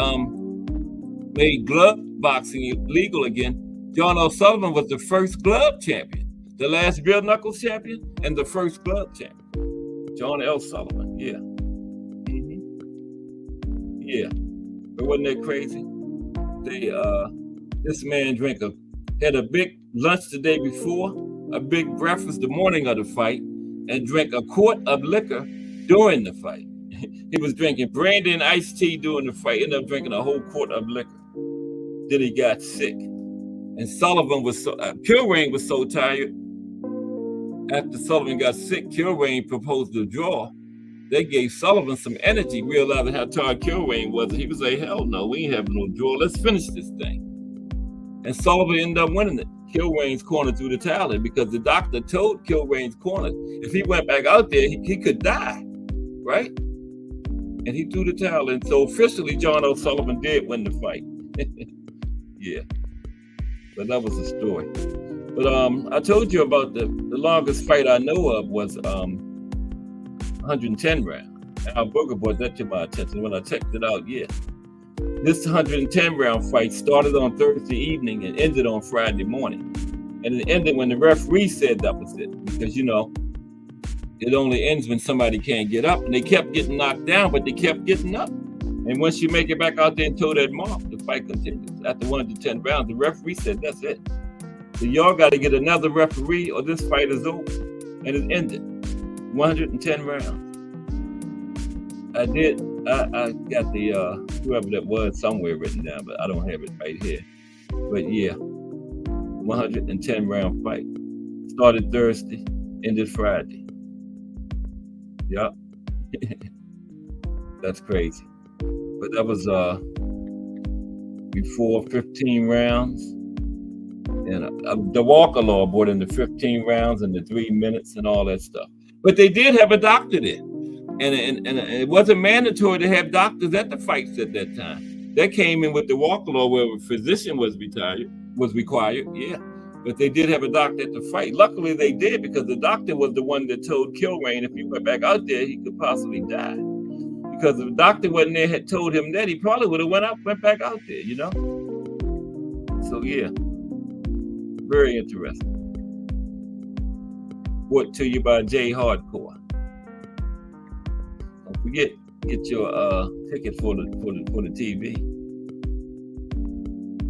made glove boxing legal again. John L. Sullivan was the first glove champion. The last bare knuckles champion and the first glove champion. John L. Sullivan, yeah. Yeah. But wasn't that crazy? This man had a big lunch the day before, a big breakfast the morning of the fight, and drank a quart of liquor during the fight. He was drinking brandy and iced tea during the fight, ended up drinking a whole quart of liquor. Then he got sick. And Kilrain was so tired. After Sullivan got sick, Kilrain proposed a draw. They gave Sullivan some energy, realizing how tired Kilrain was. He was like, hell no, we ain't having no draw. Let's finish this thing. And Sullivan ended up winning it. Kilrain's corner threw the towel in because the doctor told Kilrain's corner if he went back out there, he could die, right? And he threw the towel in. So officially, John L. Sullivan did win the fight. Yeah. But that was the story. But I told you about the longest fight I know of was 110 rounds. Al Booger brought that to my attention when I checked it out. Yeah, this 110 round fight started on Thursday evening and ended on Friday morning, and it ended when the referee said that was it, because it only ends when somebody can't get up, and they kept getting knocked down, but they kept getting up. And once you make it back out there and toe that mark, the fight continues. After 110 rounds, the referee said, that's it. So y'all got to get another referee or this fight is over. And it ended. 110 rounds. I got the, whoever that was somewhere written down, but I don't have it right here. But yeah, 110 round fight. Started Thursday, ended Friday. Yup. That's crazy. But that was before 15 rounds. And the Walker Law brought in the 15 rounds and the 3 minutes and all that stuff. But they did have a doctor there. And it wasn't mandatory to have doctors at the fights at that time. That came in with the Walker Law where a physician was required, yeah. But they did have a doctor at the fight. Luckily they did, because the doctor was the one that told Kilrain if he went back out there, he could possibly die. Because if the doctor wasn't there, had told him that, he probably would have went back out there, So yeah, very interesting. Brought to you by Jay Hardcore. Don't forget, get your ticket for the TV.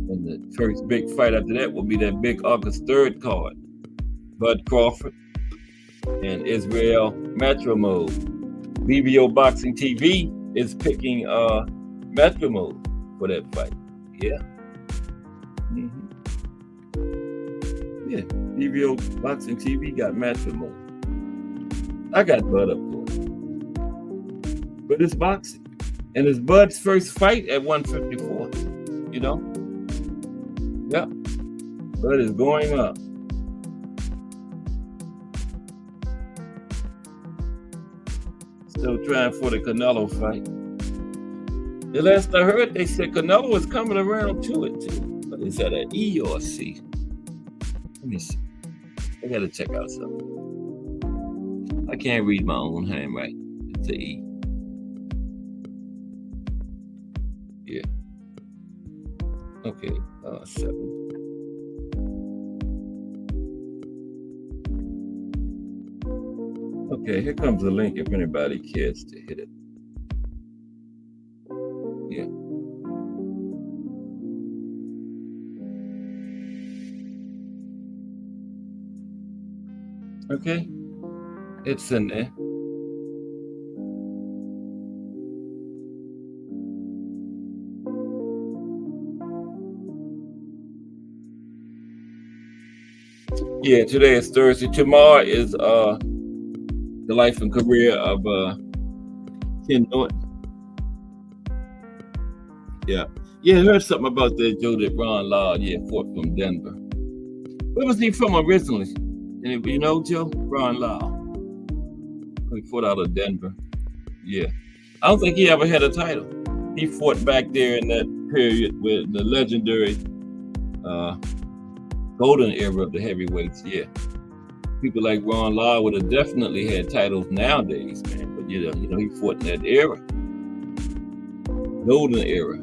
And the first big fight after that will be that big August 3rd card. Bud Crawford and Israel Matrimony. BBO Boxing TV is picking Matrimony for that fight. Yeah. Yeah, BBO Boxing TV got Matrimony. I got Bud up for it. But it's boxing. And it's Bud's first fight at 154. Yep. Bud is going up. Still trying for the Canelo fight. The last I heard, they said Canelo was coming around to it too. But is that an E or a C? Let me see. I gotta check out something. I can't read my own handwriting. It's an E. Yeah. Okay. 7. Okay, here comes the link if anybody cares to hit it. Yeah. Okay. It's in there. Yeah, today is Thursday. Tomorrow is the life and career of Ken Norton. Yeah. Yeah, I heard something about that Joe that Ron Law, fought from Denver. Where was he from originally? You know, Joe? Ron Law. He fought out of Denver. Yeah. I don't think he ever had a title. He fought back there in that period with the legendary golden era of the heavyweights. Yeah. People like Ron Law would have definitely had titles nowadays, man. But you know, he fought in that era. Golden era.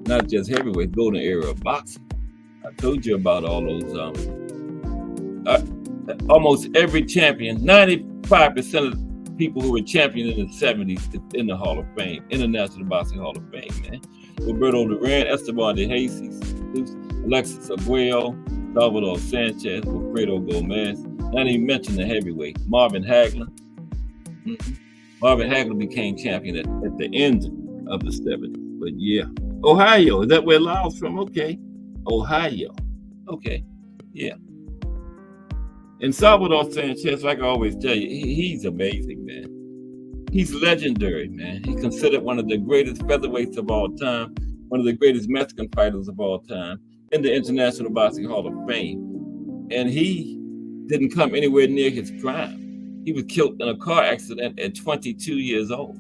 Not just heavyweight, golden era of boxing. I told you about all those almost every champion, 95% of people who were champion in the 70s is in the Hall of Fame, International Boxing Hall of Fame, man. Roberto Duran, Esteban de Jesus, Alexis Arguello, Salvador Sanchez, Wilfredo Gomez, not even mention the heavyweight, Marvin Hagler. Marvin Hagler became champion at the end of the 70s. But yeah, Ohio, is that where Lao's from? Okay, Ohio. Okay, yeah. And Salvador Sanchez, like I always tell you, he's amazing, man. He's legendary, man. He's considered one of the greatest featherweights of all time, one of the greatest Mexican fighters of all time, in the International Boxing Hall of Fame. And he didn't come anywhere near his prime. He was killed in a car accident at 22 years old.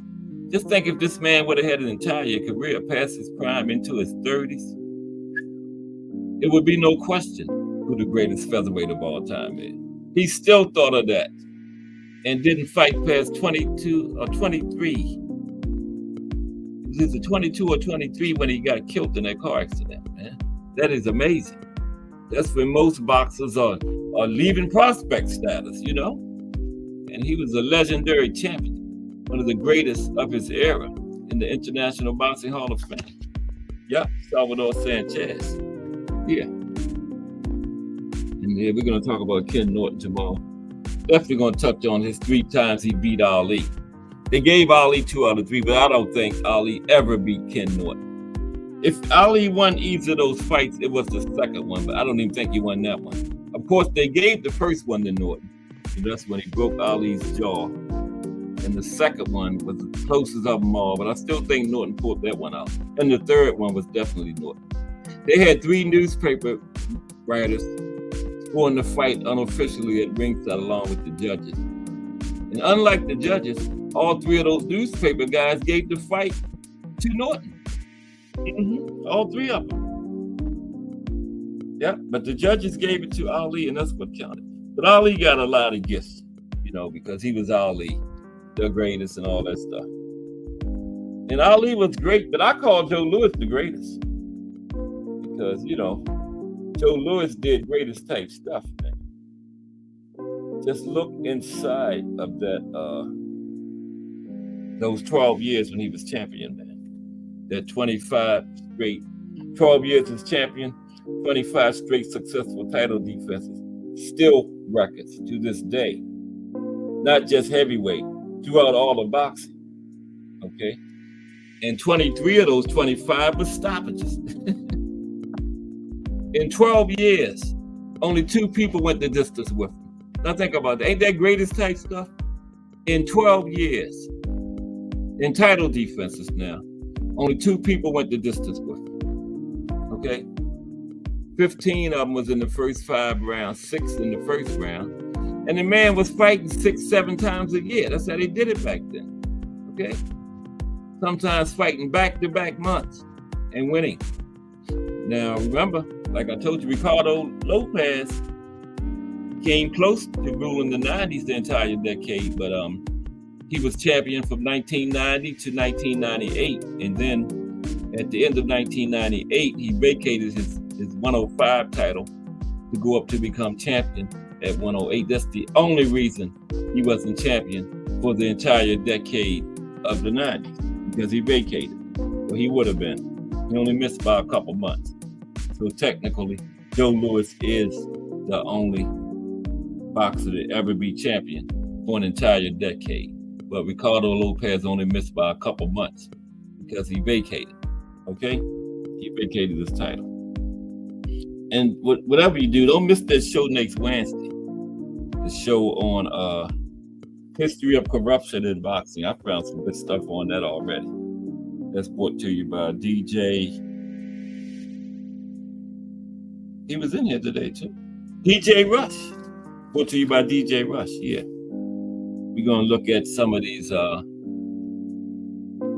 Just think if this man would have had an entire career past his prime into his 30s, it would be no question who the greatest featherweight of all time is. He still thought of that and didn't fight past 22 or 23. It was either 22 or 23 when he got killed in that car accident, man. That is amazing. That's when most boxers are leaving prospect status, you know? And he was a legendary champion, one of the greatest of his era in the International Boxing Hall of Fame. Yeah, Salvador Sanchez. Yeah. And yeah, we're going to talk about Ken Norton tomorrow. Definitely going to touch on his 3 times he beat Ali. They gave Ali 2 out of 3, but I don't think Ali ever beat Ken Norton. If Ali won either of those fights, it was the second one, but I don't even think he won that one. Of course, they gave the first one to Norton, and that's when he broke Ali's jaw. And the second one was the closest of them all, but I still think Norton pulled that one out. And the third one was definitely Norton. They had 3 newspaper writers scoring the fight unofficially at ringside along with the judges. And unlike the judges, all 3 of those newspaper guys gave the fight to Norton. All 3 of them. Yeah, but the judges gave it to Ali, and that's what counted. But Ali got a lot of gifts, you know, because he was Ali, the greatest and all that stuff. And Ali was great, but I call Joe Louis the greatest. Because, you know, Joe Louis did greatest type stuff, man. Just look inside of that, those 12 years when he was champion, man. That 25 straight, 12 years as champion, 25 straight successful title defenses, still records to this day. Not just heavyweight, throughout all of boxing, okay? And 23 of those 25 were stoppages. In 12 years, only 2 people went the distance with him. Now think about that. Ain't that greatest type stuff? In 12 years, in title defenses now, only 2 people went the distance with him. Okay? 15 of them was in the first 5 rounds, 6 in the first round. And the man was fighting 6, 7 times a year. That's how they did it back then. Okay? sometimes fighting back-to-back months and winning. Now, remember, like I told you, Ricardo Lopez came close to ruling the 90s the entire decade, but he was champion from 1990 to 1998. And then at the end of 1998, he vacated his 105 title to go up to become champion at 108. That's the only reason he wasn't champion for the entire decade of the 90s, because he vacated. Well, he would have been. He only missed by a couple months. So technically, Joe Louis is the only boxer to ever be champion for an entire decade. But Ricardo Lopez only missed by a couple months because he vacated. Okay? He vacated his title. And whatever you do, don't miss that show next Wednesday. The show on history of corruption in boxing. I found some good stuff on that already. That's brought to you by DJ. He was in here today too. DJ Rush. Brought to you by DJ Rush. Yeah. We're going to look at some of these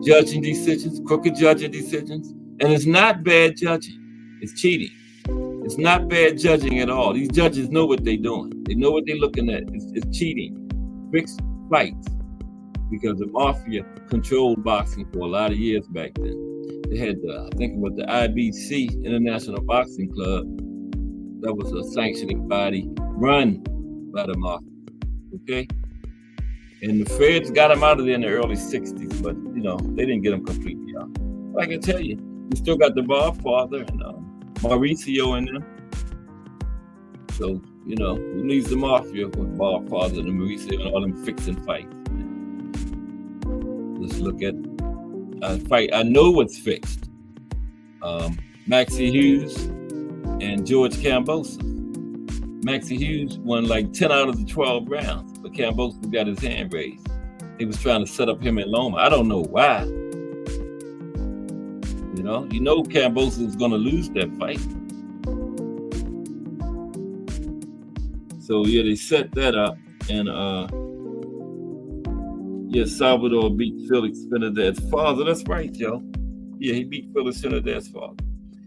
judging decisions, crooked judging decisions. And it's not bad judging. It's cheating. It's not bad judging at all. These judges know what they're doing. They know what they're looking at. It's cheating. Fixed fights. Because the mafia controlled boxing for a lot of years back then. They had, I think it was the IBC, International Boxing Club. That was a sanctioning body run by the mafia. Okay? And the feds got them out of there in the early 60s, but, they didn't get them completely out. But I can tell you, we still got the Godfather and Mauricio in them. So, who needs the mafia with Godfather and Mauricio and all them fixing fights? Let's look at a fight I know what's fixed. Maxie Hughes and George Kambosos. Maxie Hughes won like 10 out of the 12 rounds, but Kambosos got his hand raised. He was trying to set up him in Loma. I don't know why. Kambosos was going to lose that fight. So, yeah, they set that up. And, Salvador beat Felix Trinidad's father. That's right, yo. Yeah, he beat Felix Trinidad's father.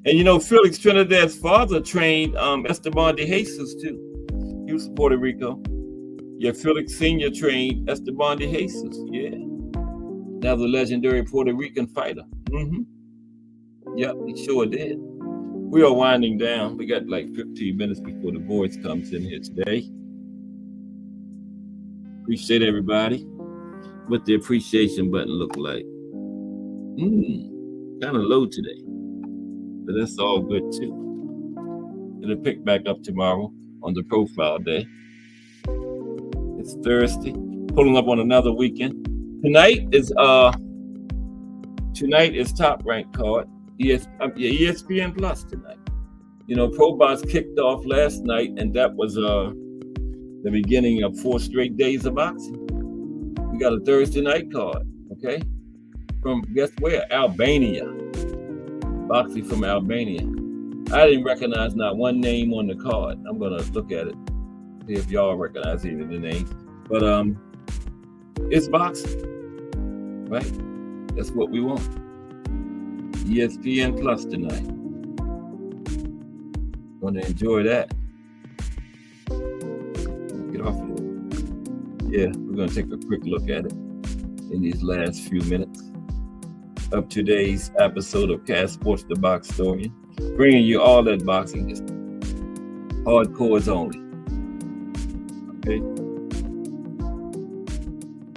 And, Felix Trinidad's father trained Esteban de Jesus, too. He was from Puerto Rico. Yeah, Felix Sr. trained Esteban de Jesus. Yeah. Now the legendary Puerto Rican fighter. Mm-hmm. Yep, he sure did. We are winding down. We got like 15 minutes before the voice comes in here today. Appreciate everybody. What the appreciation button look like. Kind of low today. But that's all good too. It'll pick back up tomorrow on the profile day. It's Thursday. Pulling up on another weekend. Tonight is Top Rank card. ESPN Plus tonight. Pro Box kicked off last night, and that was the beginning of 4 straight days of boxing. We got a Thursday night card, okay? From guess where? Albania. Boxing from Albania. I didn't recognize not one name on the card. I'm gonna look at it, see if y'all recognize any of the names. But it's boxing, right? That's what we want. ESPN Plus tonight. Gonna enjoy that. Get off of it. Yeah, we're gonna take a quick look at it in these last few minutes of today's episode of Cast Sports, the Box Historian, bringing you all that boxing history, hardcores only. Okay.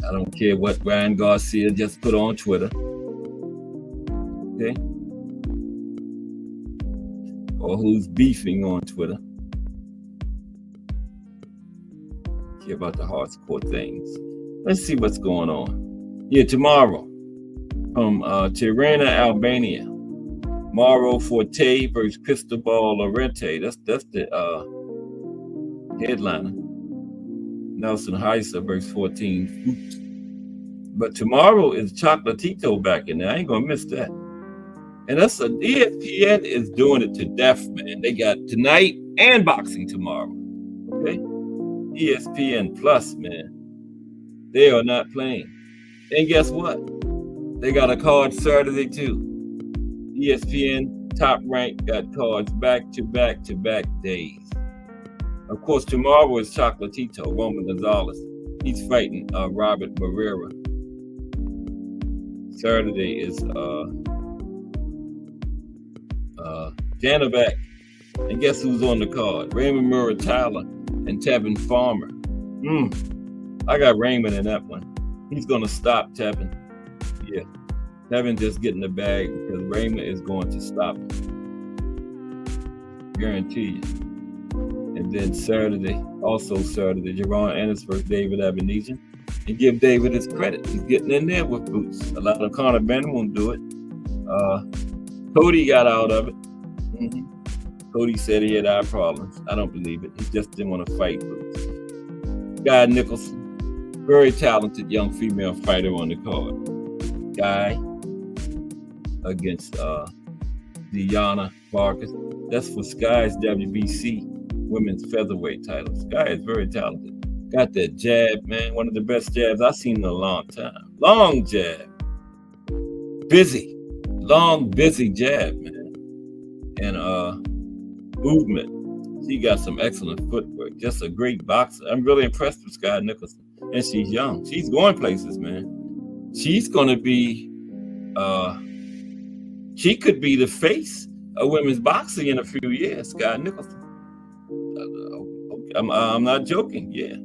I don't care what Ryan Garcia just put on Twitter. Okay. Or who's beefing on Twitter. Care about the hardcore things. Let's see what's going on. Yeah, tomorrow from Tirana, Albania. Mauro Forte versus Cristobal Lorente. That's the headliner. Nelson Heiser versus 14 Fuchs. But tomorrow is Chocolatito back in there. I ain't gonna miss that. And that's ESPN is doing it to death, man. They got tonight and boxing tomorrow. Okay? ESPN Plus, man. They are not playing. And guess what? They got a card Saturday too. ESPN Top Rank got cards back to back days. Of course, tomorrow is Chocolatito, Roman Gonzalez. He's fighting Robert Barrera. Saturday is Janabek. And guess who's on the card? Raymond Murray Tyler and Tevin Farmer. I got Raymond in that one. He's going to stop Tevin. Yeah. Tevin just getting the bag because Raymond is going to stop him. Guarantee you. And then Saturday, Jaron Ennis versus David Abenesian. And give David his credit. He's getting in there with boots. A lot of Conor Ben won't do it. Cody got out of it. Cody said he had eye problems. I don't believe it. He just didn't want to fight boots. Guy Nicholson, very talented young female fighter on the card. Guy against Deanna Vargas. That's for Sky's WBC women's featherweight title. Sky is very talented. Got that jab, man. One of the best jabs I've seen in a long time. Long jab. Busy. Long, busy jab, man. And movement. She got some excellent footwork. Just a great boxer. I'm really impressed with Sky Nicholson. And she's young. She's going places, man. She's going to be, she could be the face of women's boxing in a few years, Sky Nicholson. I'm not joking, yeah.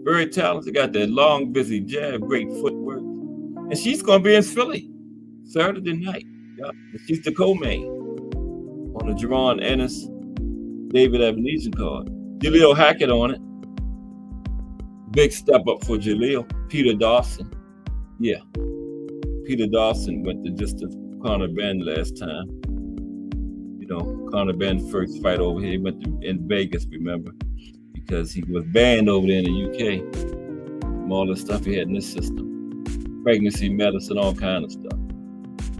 Very talented, got that long, busy jab, great footwork. And she's going to be in Philly Saturday night. Yep. She's the co-main on the Jaron Ennis, David Abenesian card. Jaleel Hackett on it. Big step up for Jaleel. Peter Dawson. Yeah. Peter Dawson went the distance for Conor Ben last time. You know, Conor Ben's first fight over here, he went in Vegas, remember? Because he was banned over there in the UK from all the stuff he had in this system. Pregnancy medicine, all kind of stuff.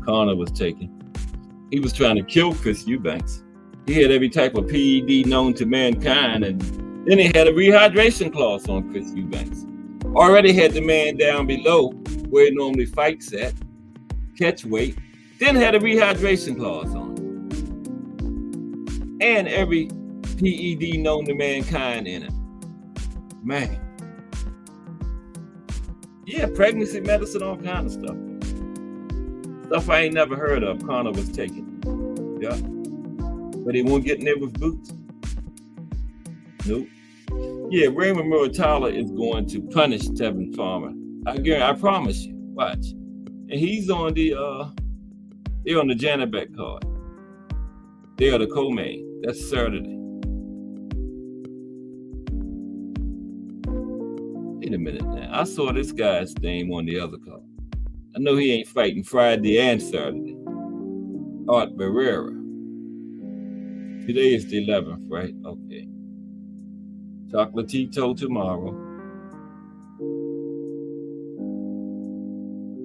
Conor was taking. He was trying to kill Chris Eubanks. He had every type of PED known to mankind, and then he had a rehydration clause on Chris Eubanks. Already had the man down below where he normally fights at, catch weight, then had a rehydration clause on it. And every PED known to mankind in it. Man. Yeah, pregnancy medicine, all kind of stuff. Stuff I ain't never heard of, Conor was taking. Yeah. But he won't get in there with boots. Nope. Yeah, Raymond Murray Tyler is going to punish Tevin Farmer. I promise you. Watch. And he's on the they're on the Janabek card. They are the co-main. That's Saturday. Wait a minute now. I saw this guy's name on the other card. I know he ain't fighting Friday and Saturday. Art Barrera. Today is the 11th, right? Okay. Chocolatito tomorrow.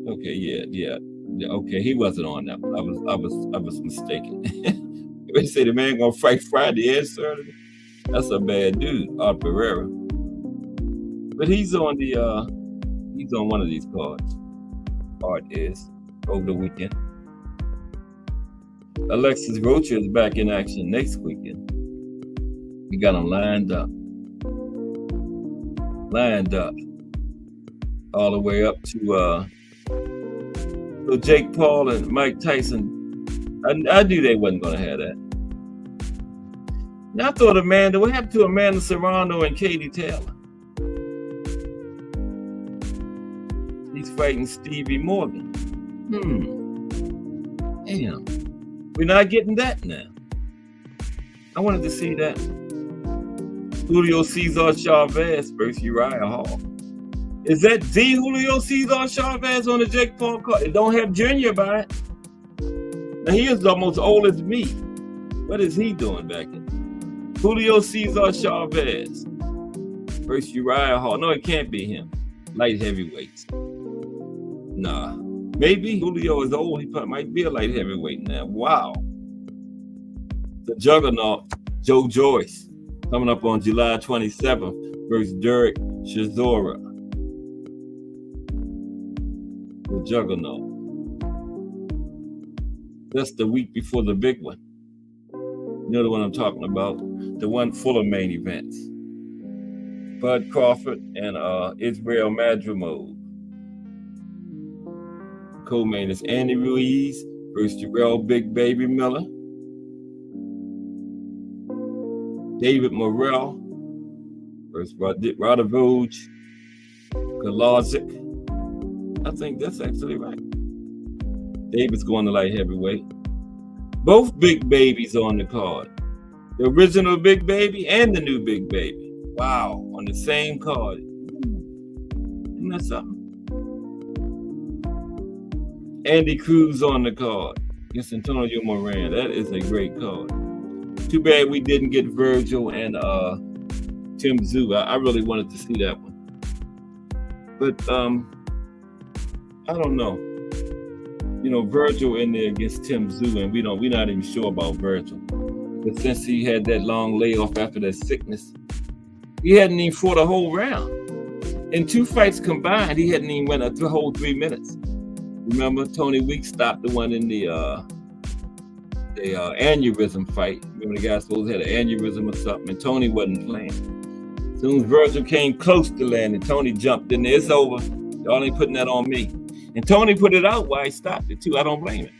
Okay, yeah. Okay, he wasn't on that one. I was mistaken. They say the man gonna fight Friday and Saturday. That's a bad dude, Art Barrera. But he's on one of these cards. Art is over the weekend. Alexis Rocha is back in action next weekend. We got him lined up. All the way up to Jake Paul and Mike Tyson. I knew they wasn't going to have that. Now I thought what happened to Amanda Serrano and Katie Taylor? He's fighting Stevie Morgan. Damn. We're not getting that now. I wanted to see that. Julio Cesar Chavez versus Uriah Hall. Is that the Julio Cesar Chavez on the Jake Paul card? It don't have Junior by it. Now he is almost old as me. What is he doing back there? Julio Cesar Chavez versus Uriah Hall. No, it can't be him. Light heavyweights. Nah. Maybe Julio is old. He might be a light heavyweight now. Wow. The juggernaut, Joe Joyce, coming up on July 27th versus Derek Chisora. The juggernaut. That's the week before the big one. You know the one I'm talking about? The one full of main events. Bud Crawford and Israel Madrimov. Co-main is Andy Ruiz versus Jarrell Big Baby Miller. David Morrell versus Radovoj Kolazic. I think that's actually right. David's going to light heavyweight. Both big babies on the card. The original Big Baby and the new Big Baby. Wow, on the same card. Isn't that something? Andy Cruz on the card against Antonio Moran. That is a great card. Too bad we didn't get Virgil and Tim Tszyu. I really wanted to see that one. But I don't know. You know, Virgil in there against Tim Tszyu, and we're not even sure about Virgil. But since he had that long layoff after that sickness, he hadn't even fought a whole round. In 2 fights combined, he hadn't even went a whole 3 minutes. Remember, Tony Weeks stopped the one in the aneurysm fight. Remember the guy supposed to have an aneurysm or something, and Tony wasn't playing. As soon as Virgil came close to landing, Tony jumped in there. It's over. Y'all ain't putting that on me. And Tony put it out while he stopped it too. I don't blame him.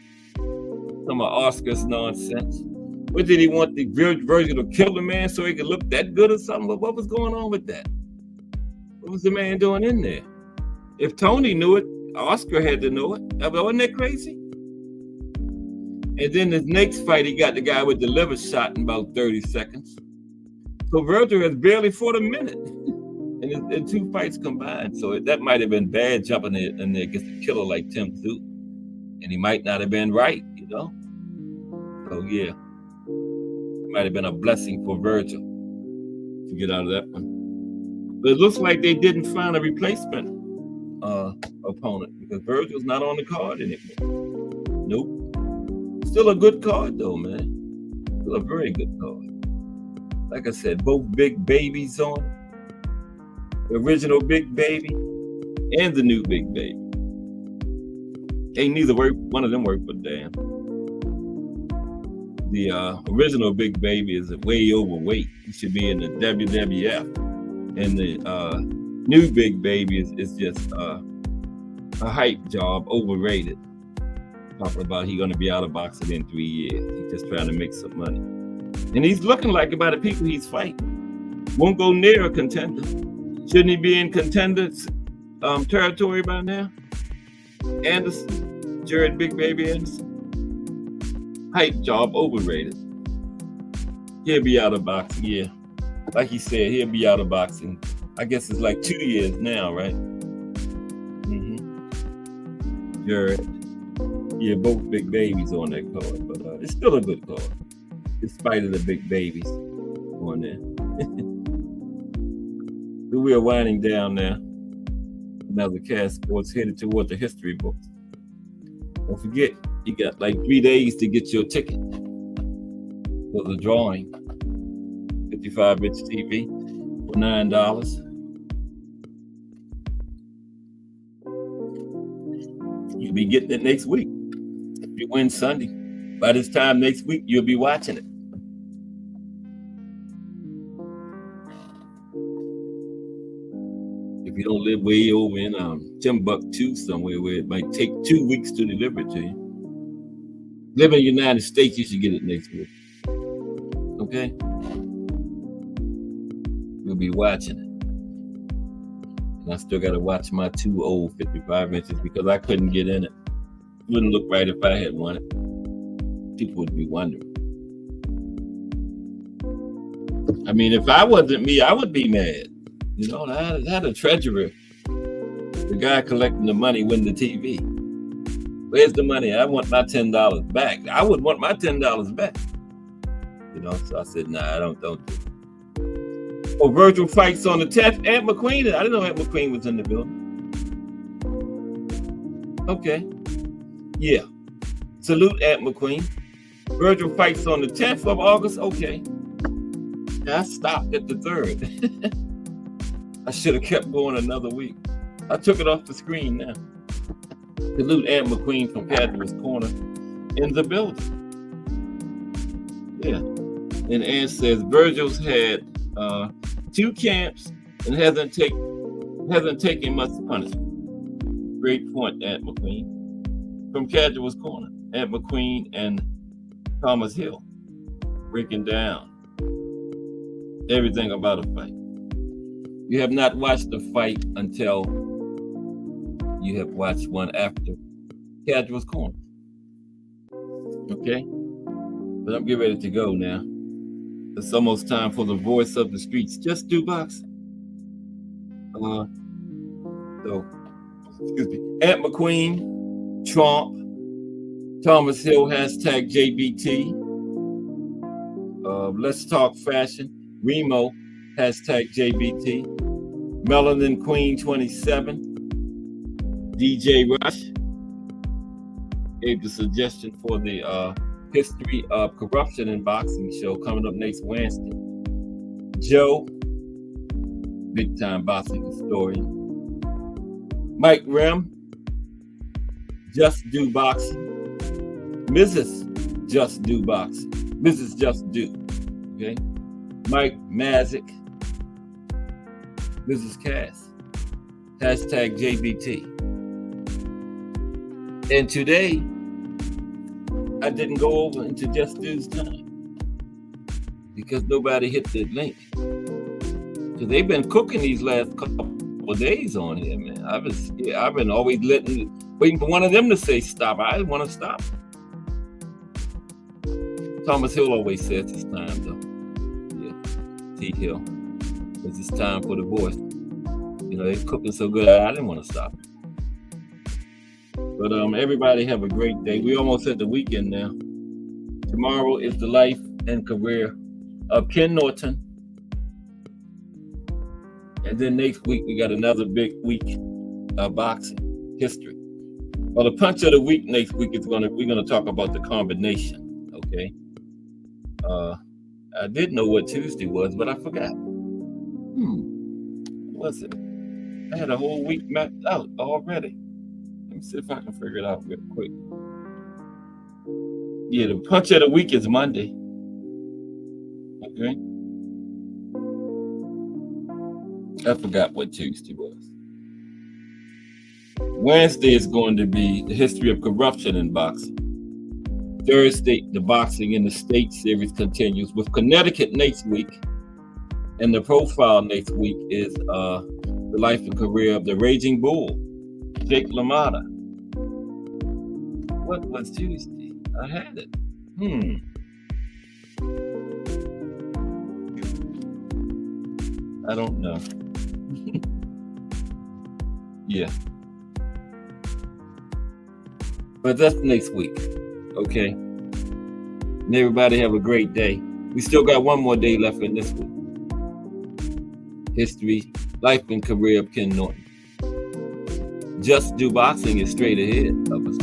Some of Oscar's nonsense. What did he want the Virgil to kill the man so he could look that good or something? What was going on with that? What was the man doing in there? If Tony knew it, Oscar had to know it. Wasn't that crazy? And then the next fight, he got the guy with the liver shot in about 30 seconds. So Virgil has barely fought a minute in 2 fights combined. So that might have been bad jumping in there against a killer like Tim Tszyu. And he might not have been right, you know? So yeah, it might have been a blessing for Virgil to get out of that one. But it looks like they didn't find a replacement opponent because Virgil's not on the card anymore. Nope. Still a good card though, man. Still a very good card. Like I said, both big babies on it. The original Big Baby and the new Big Baby. Ain't neither work. One of them work for damn. The original Big Baby is way overweight. He should be in the WWF. And the new Big Baby is just a hype job, overrated. Talking about he gonna be out of boxing in 3 years. He's just trying to make some money. And he's looking like it by the people he's fighting. Won't go near a contender. Shouldn't he be in contenders territory by now? Anderson, Jared Big Baby Anderson. Hype job, overrated. He'll be out of boxing, yeah. Like he said, he'll be out of boxing. I guess it's like 2 years now, right? Mm-hmm. Jared. Yeah, both big babies on that card, but it's still a good card, despite of the big babies on there. So we are winding down now. Another Cast Sports headed toward the history books. Don't forget, you got like 3 days to get your ticket for the drawing. 55-inch TV for $9. You'll be getting it next week. If you win Sunday, by this time next week, you'll be watching it. If you don't live way over in Timbuktu somewhere where it might take 2 weeks to deliver it to you. Live in the United States, you should get it next week. Okay? You'll be watching it. And I still got to watch my 2 old 55 inches because I couldn't get in it. It wouldn't look right if I had won it. People would be wondering. I mean, if I wasn't me, I would be mad. You know, I had a treasurer, the guy collecting the money, win the TV. Where's the money? I want my $10 back. I would want my $10 back. You know, so I said, nah, I don't do it. Oh, Virgil fights on the 10th. Aunt McQueen. I didn't know Aunt McQueen was in the building. Okay. Yeah. Salute Aunt McQueen. Virgil fights on the 10th of August. Okay. I stopped at the 3rd. I should have kept going another week. I took it off the screen now. Salute Aunt McQueen from Cadbury's Corner. in the building. Yeah. And Ann says Virgil's had 2 camps and hasn't taken much punishment. Great point, Aunt McQueen. From Casual's Corner, Aunt McQueen and Thomas Hill breaking down everything about a fight. You have not watched a fight until you have watched one after Casual's Corner. Okay? But I'm getting ready to go now. It's almost time for the voice of the streets. Just do boxing. So, excuse me. Aunt McQueen, Trump, Thomas Hill, hashtag JBT. Let's Talk Fashion, Remo, hashtag JBT. Melanin Queen 27, DJ Rush gave the suggestion for the history of corruption in boxing show coming up next Wednesday. Joe, big time boxing historian. Mike Rem, Just Do Boxing. Mrs. Just Do Boxing. Mrs. Just Do. Okay. Mike Mazik, Mrs. Cass, hashtag JBT. And today, I didn't go over into Just Do's time because nobody hit the link. Because they've been cooking these last couple of days on here, man. I've been always waiting for one of them to say stop. I didn't want to stop. Thomas Hill always says it's time, though. Yeah, T. Hill. Because it's time for the voice. You know, they're cooking so good, I didn't want to stop. But everybody have a great day. We almost at the weekend now. Tomorrow is the life and career of Ken Norton. And then next week, we got another big week of boxing history. Well, the punch of the week next week is we're gonna talk about the combination. Okay. I did know what Tuesday was, but I forgot. What was it? I had a whole week mapped out already. Let me see if I can figure it out real quick. Yeah, the punch of the week is Monday. Okay. I forgot what Tuesday was. Wednesday is going to be the history of corruption in boxing. Thursday, the boxing in the state series continues with Connecticut next week. And the profile next week is the life and career of the Raging Bull, Jake LaMotta. What was Tuesday? I had it. I don't know. Yeah. But that's next week. Okay. And everybody have a great day. We still got one more day left in this week. History, life and career of Ken Norton. Just Do Boxing is straight ahead of us.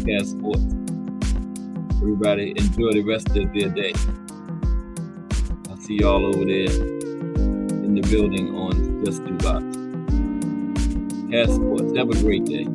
Cat Sports. Everybody enjoy the rest of their day. I'll see y'all over there in the building on Just Do Boxing. Cat Sports. Have a great day.